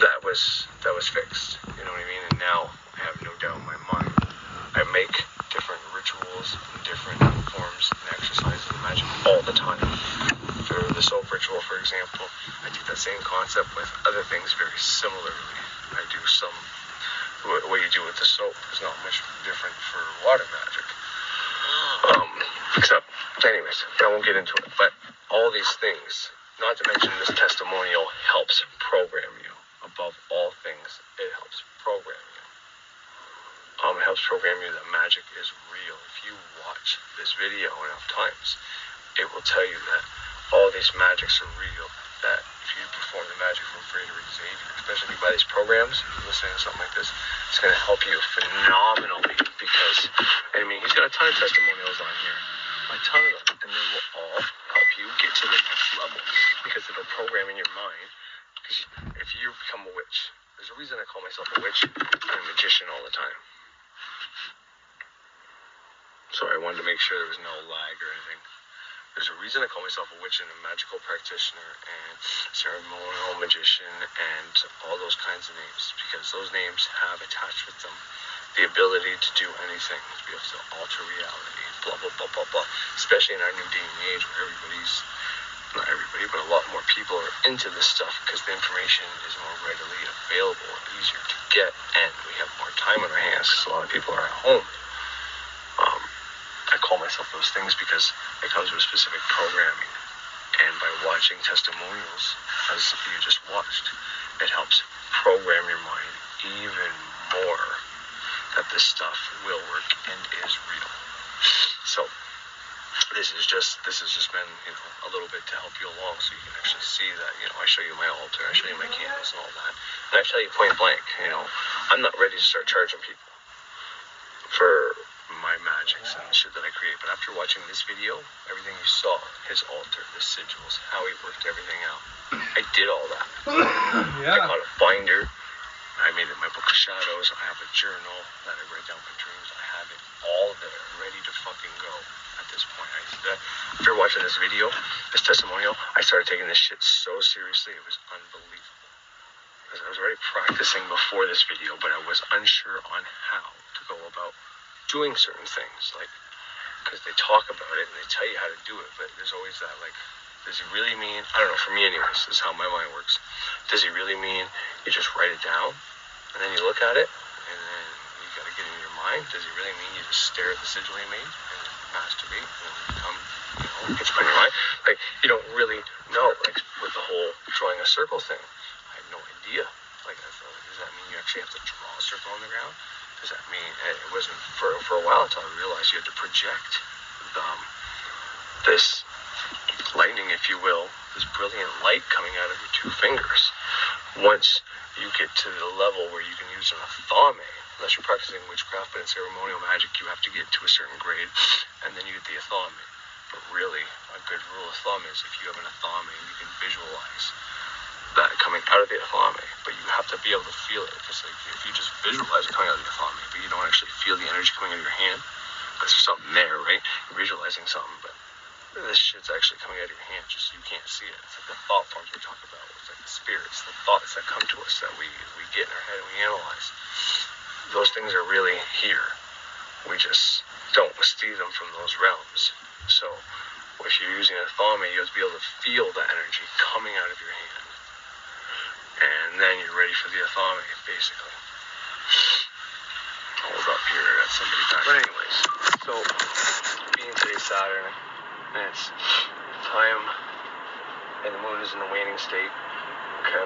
That was fixed. You know what I mean? And now I have no doubt in my mind. I make different rituals and different forms and exercises of magic all the time. For the soap ritual, for example, I do that same concept with other things very similarly. I do some, what you do with the soap is not much different for water magic. Except, anyways, I won't get into it. But all these things, not to mention this testimonial, helps program you. Above all things, it helps program you. It helps program you that magic is real. If you watch this video enough times, it will tell you that all these magics are real. That if you perform the magic from Frederick Xavier, especially if you buy these programs, if you're listening to something like this, it's going to help you phenomenally, because, he's got a ton of testimonials on here. A ton of them. And they will all help you get to the next level, because of the program in your mind. Because if you become a witch, there's a reason I call myself a witch and a magician all the time. So I wanted to make sure there was no lag or anything. There's a reason I call myself a witch and a magical practitioner and ceremonial magician and all those kinds of names, because those names have attached with them the ability to do anything, to be able to alter reality, blah, blah, blah, blah, blah. Especially in our new day and age where not everybody, but a lot more people are into this stuff because the information is more readily available and easier to get, and we have more time on our hands because a lot of people are at home. I call myself those things because it comes with specific programming. And by watching testimonials, as you just watched, it helps program your mind even more that this stuff will work and is real. So this has just been, a little bit to help you along, so you can actually see that, I show you my altar, I show you my candles and all that. And I tell you point blank, I'm not ready to start charging people for my magics and shit that I create. But after watching this video, everything you saw, his altar, the sigils, how he worked everything out, I did all that. I got a binder. I made it my book of shadows. I have a journal that I write down my dreams. I have it all there, ready to fucking go at this point. After watching this video, this testimonial, I started taking this shit so seriously, it was unbelievable. Because I was already practicing before this video, but I was unsure on how to go about doing certain things. Like, because they talk about it and they tell you how to do it, but there's always that, like, does he really mean, I don't know, for me anyways, this is how my mind works. Does he really mean you just write it down and then you look at it and then you gotta get it in your mind? Does he really mean you just stare at the sigil he made and masturbate and become, get put in your mind? Like, you don't really know, like, with the whole drawing a circle thing. I have no idea. Like, I thought, does that mean you actually have to draw a circle on the ground? Does that mean, it wasn't for a while until I realized you had to project this lightning, if you will, this brilliant light coming out of your two fingers. Once you get to the level where you can use an athame, unless you're practicing witchcraft, but in ceremonial magic, you have to get to a certain grade, and then you get the athame. But really, a good rule of thumb is if you have an athame, you can visualize that coming out of the athame, but you have to be able to feel it. Because like, if you just visualize it coming out of the athame, but you don't actually feel the energy coming out of your hand, because there's something there, right? You're visualizing something, but this shit's actually coming out of your hand, just you can't see it. It's like the thought forms we talk about. It's like the spirits, the thoughts that come to us that we get in our head and we analyze. Those things are really here. We just don't see them from those realms. So if you're using a athame, you have to be able to feel the energy coming out of your hand. And then you're ready for the athame, basically. Hold up here, I got somebody back. But anyways, so being today's Saturn, and it's time, and the moon is in the waning state, okay?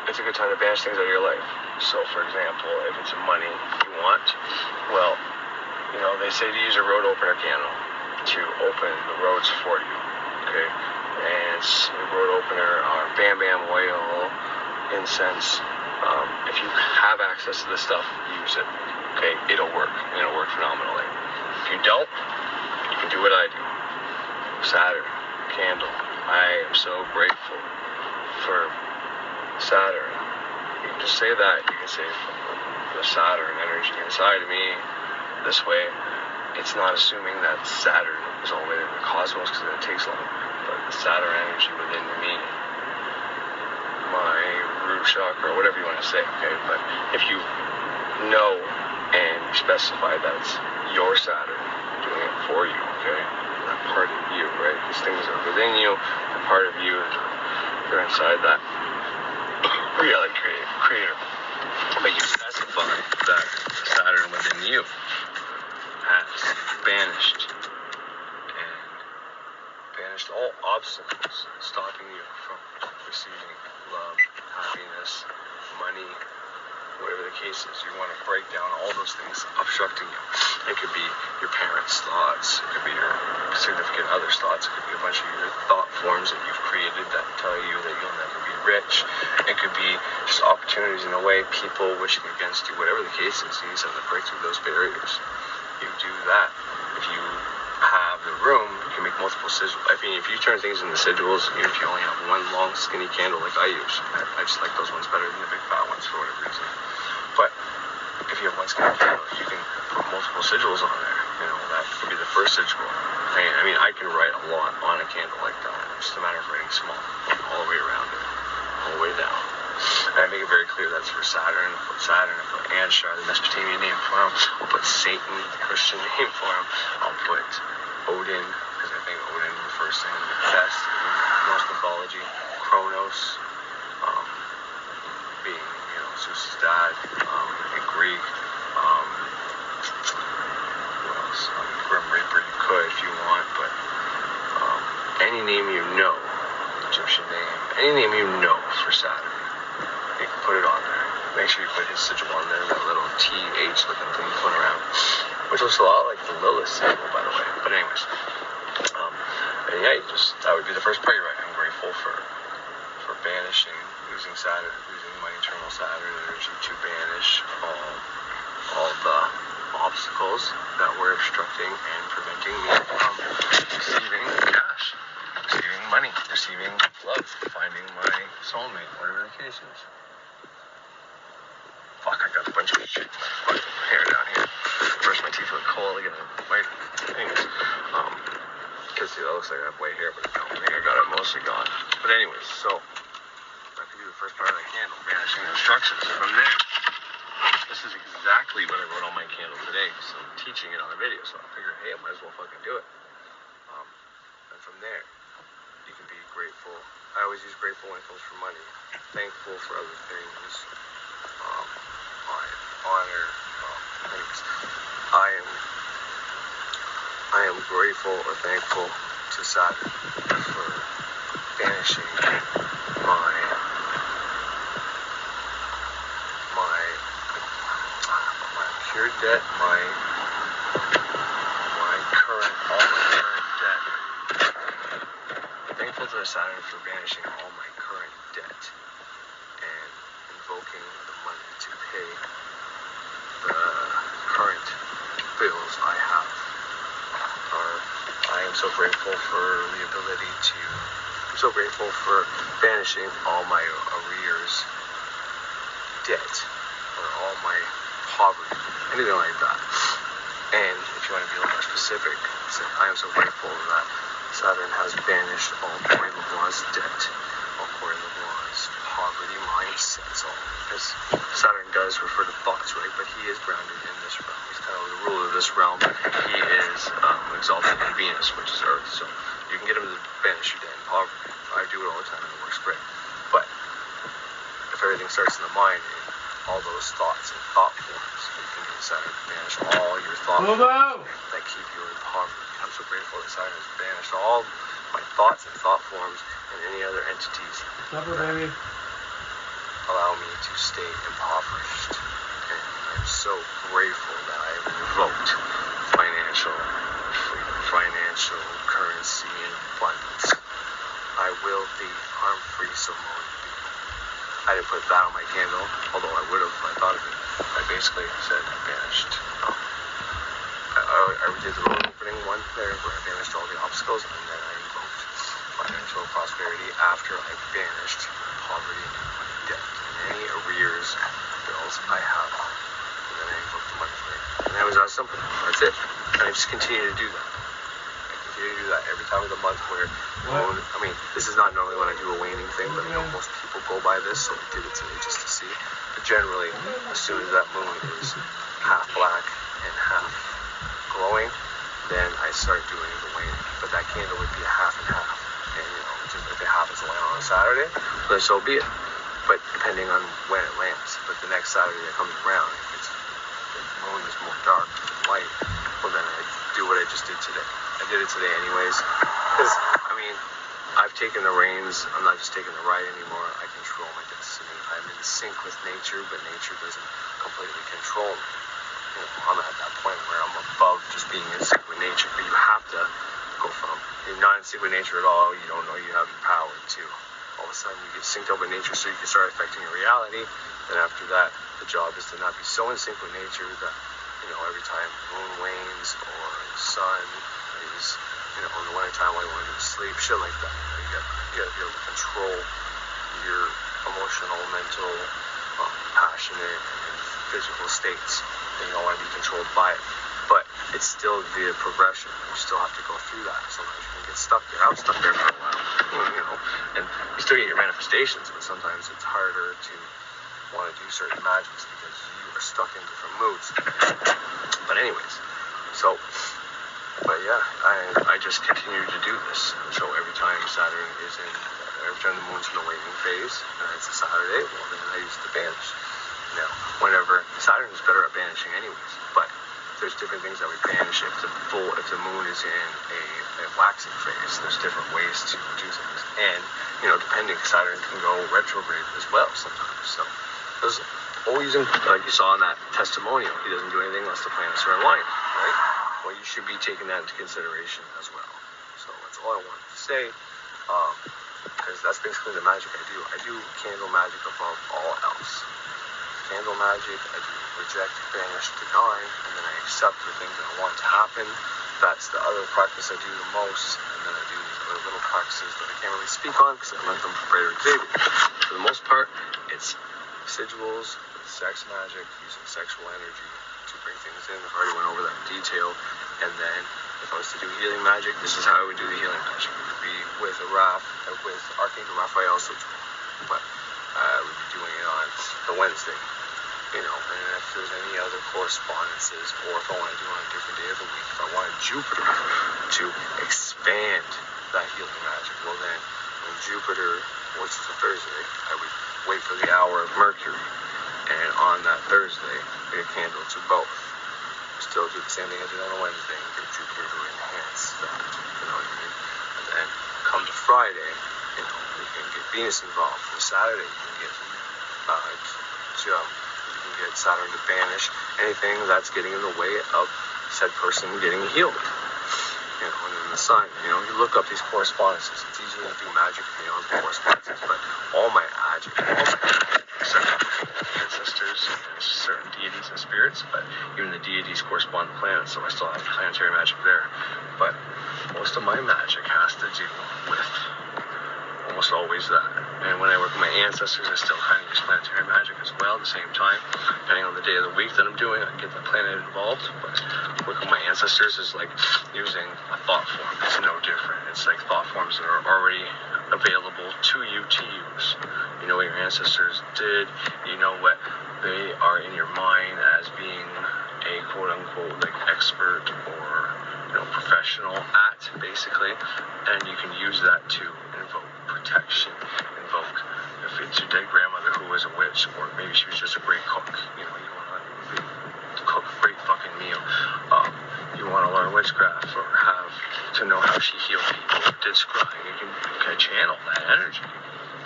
It's a good time to banish things out of your life. So, for example, if it's money you want, well, they say to use a road opener candle to open the roads for you, okay? And it's a road opener, bam bam oil, incense. If you have access to this stuff, use it, okay? It'll work, and it'll work phenomenally. If you don't, you can do what I do. Saturn, candle. I am so grateful for Saturn. You can just say that. You can say the Saturn energy inside of me. This way, it's not assuming that Saturn is all the way in the cosmos because it takes long. But the Saturn energy within me, my root chakra, whatever you want to say, okay? But if you know and you specify that it's your Saturn doing it for you, okay? That part of you, right? These things are within you, that part of you, they're inside that reality creator. But you specify that Saturn within you has banished all obstacles stopping you from receiving love, happiness, money, whatever the case is. You want to break down all those things obstructing you. It could be your parents' thoughts, it could be your significant other's thoughts, it could be a bunch of your thought forms that you've created that tell you that you'll never be rich. It could be just opportunities in a way, people wishing against you, whatever the case is. You need something to break through those barriers. You do that. If you have the room, you can make multiple sigils. I mean, if you turn things into sigils, even if you only have one long skinny candle like I use, I just like those ones better than the big fat ones for whatever reason. But if you have one skinny candle, you can put multiple sigils on there. That could be the first sigil. I mean, I can write a lot on a candle like that. It's just a matter of writing small, all the way around it, all the way down. And I make it very clear that's for Saturn. I put Saturn, I put Anshar, the Mesopotamian name for him. I'll put Satan, the Christian name for him. I'll put Odin, because I think Odin refers to him the best in Norse mythology. Kronos, being, Zeus's dad, in Greek. Who else? Grim Reaper, you could if you want, but any Lilith symbol, by the way. But anyways, and yeah, that would be the first prayer, right? I'm grateful for banishing, using Saturn, using my internal Saturn energy to banish all the obstacles that were obstructing and preventing me from receiving cash, receiving money, receiving love, finding my soulmate, whatever the case is. Fuck, I got a bunch of shit in my fucking hair down here. Brush my teeth with coal again. Anyways, because that looks like I have white hair, but I don't think I got it mostly gone. But anyways, so that could be the first part of the candle, banishing the instructions. From there, this is exactly what I wrote on my candle today, so I'm teaching it on a video, so I figured, hey, I might as well fucking do it. And from there, you can be grateful. I always use grateful when it comes for money. Thankful for other things. Honor. Anyways, I am grateful or thankful to Saturn for banishing my pure debt, all my current debt. Thankful to Saturn for banishing all my current debt and invoking the money to pay the current bills I have. I am so grateful for the ability to. I'm so grateful for banishing all my arrears, debt, or all my poverty, anything like that. And if you want to be a little more specific, I am so grateful that Saturn has banished all Corey LeBlanc's debt, all Corey LeBlanc's poverty mindsets. Because Saturn does refer to thoughts, right? But he is grounded in this realm. He's kind of the ruler of this realm. He is exalted in Venus, which is Earth. So you can get him to banish your debt and poverty. I do it all the time, and it works great. But if everything starts in the mind, all those thoughts and thought forms, you can get Saturn to banish all your thought forms that keep you in poverty. I'm so grateful that Saturn has banished all my thoughts and thought forms and any other entities that allow me to stay impoverished. And I'm so grateful that I have invoked financial freedom, financial currency and abundance. I will be harm-free, so moan be. I didn't put that on my candle, although I would have if I thought of it. I basically said I banished. I did the road opening one there where I banished all the obstacles, and then I invoked financial prosperity after I banished poverty and my debt and any arrears bills I have. And then I invoked the money for it. And that was that simple. That's it. And I just continue to do that. Every time of the month where moon, I mean, this is not normally when I do a waning thing, but I know most people go by this, so I did it today just to see. But generally, as soon as that moon is half black and half glowing, then I start doing the waning. But that candle would be a half and half. And, just if it happens to land on a Saturday, then so be it. But depending on when it lands. But the next Saturday that comes around, if the moon is more dark than light, well, then I do what I just did today. I did it today anyways, because, I've taken the reins. I'm not just taking the ride anymore. I control my destiny. I'm in sync with nature, but nature doesn't completely control me. I'm at that point where I'm above just being in sync with nature, but you have to go from, you're not in sync with nature at all, you don't know you have your power to, all of a sudden you get synced up with nature so you can start affecting your reality. Then after that, the job is to not be so in sync with nature that, every time moon wanes or the sun is, in the winter time while you want to go to sleep, shit like that. You gotta be able to control your emotional, mental, passionate, and physical states. And you don't want to be controlled by it. But it's still the progression. You still have to go through that. Sometimes you can get stuck there. I was stuck there for a while, and you still get your manifestations, but sometimes it's harder to want to do certain magics because you are stuck in different moods. But anyways, but yeah, I just continue to do this. So every time the moon's in the waning phase, and it's a Saturday, well then I use the banish. Now, whenever Saturn is better at banishing anyways, but there's different things that we banish if the moon is in a waxing phase. There's different ways to do things, and depending, Saturn can go retrograde as well sometimes. So there's always, like you saw in that testimonial, he doesn't do anything unless the planets are aligned, right? well, you should be taking that into consideration as well. So that's all I wanted to say, because that's basically the magic I do. I do candle magic above all else. Candle magic, I do reject, banish, deny, and then I accept the things that I want to happen. That's the other practice I do the most, and then I do these other little practices that I can't really speak on because I learned them from Brady David. For the most part, it's residuals, sex magic, using sexual energy to bring things in. I've already went over that in detail. And then if I was to do healing magic, this is how I would do the healing magic. It would be with with Archangel Raphael's ritual, but I would be doing it on the Wednesday. And if there's any other correspondences, or if I want to do it on a different day of the week, if I wanted Jupiter to expand that healing magic, well then, when Jupiter, which is a Thursday, I would wait for the hour of Mercury, and on that Thursday, be a candle to both. Still do the same thing I did on a Wednesday, and get Jupiter to enhance that, you know what I mean? And then, come to Friday, you can get Venus involved. For Saturday, you can get get Saturn to banish anything that's getting in the way of said person getting healed. And then the sun, you look up these correspondences. It's easy to do magic if you know the correspondences, but all my magic, except ancestors and certain deities and spirits, but even the deities correspond to planets, so I still have planetary magic there. But most of my magic has to do with almost always that. And when I work with my ancestors, I still kind of use planetary magic as well at the same time. Depending on the day of the week that I'm doing, I can get the planet involved. But working with my ancestors is like using a thought form. It's no different. It's like thought forms that are already available to you to use. You know what your ancestors did. You know what they are in your mind as being a quote-unquote like expert or professional at, basically. And you can use that to invoke protection, invoke if it's your dead grandmother who was a witch, or maybe she was just a great cook. You want to cook a great fucking meal. You want to learn witchcraft or have to know how she healed people, did scrying. You can channel that energy.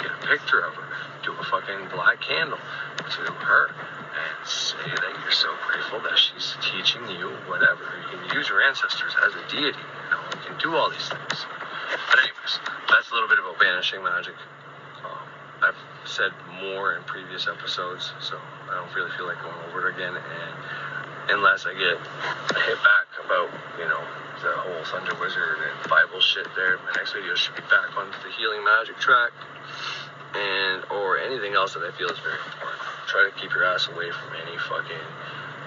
Get a picture of her, do a fucking black candle to her, and say that you're so grateful that she's teaching you whatever. You can use your ancestors as a deity. You can do all these things. But anyways, that's a little bit about banishing magic. I've said more in previous episodes, so I don't really feel like going over it again. And unless I get a hit back about, the whole Thunder Wizard and Bible shit there, my next video should be back onto the healing magic track, or anything else that I feel is very important. Try to keep your ass away from any fucking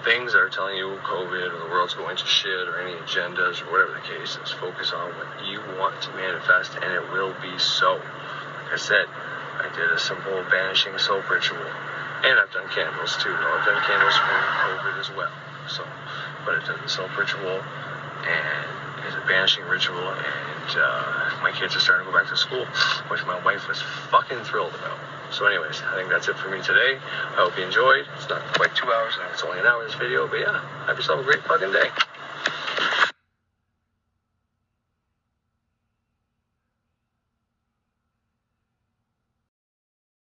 things that are telling you COVID or the world's going to shit or any agendas or whatever the case is. Focus on what you want to manifest, and it will be so. Like I said, I did a simple banishing soap ritual, and I've done candles too. I've done candles for COVID as well. So, but I've done the soap ritual, and it's a banishing ritual, and my kids are starting to go back to school, which my wife was fucking thrilled about. So anyways, I think that's it for me today. I hope you enjoyed. It's not quite 2 hours, it's only an hour this video, but yeah, have yourself a great fucking day.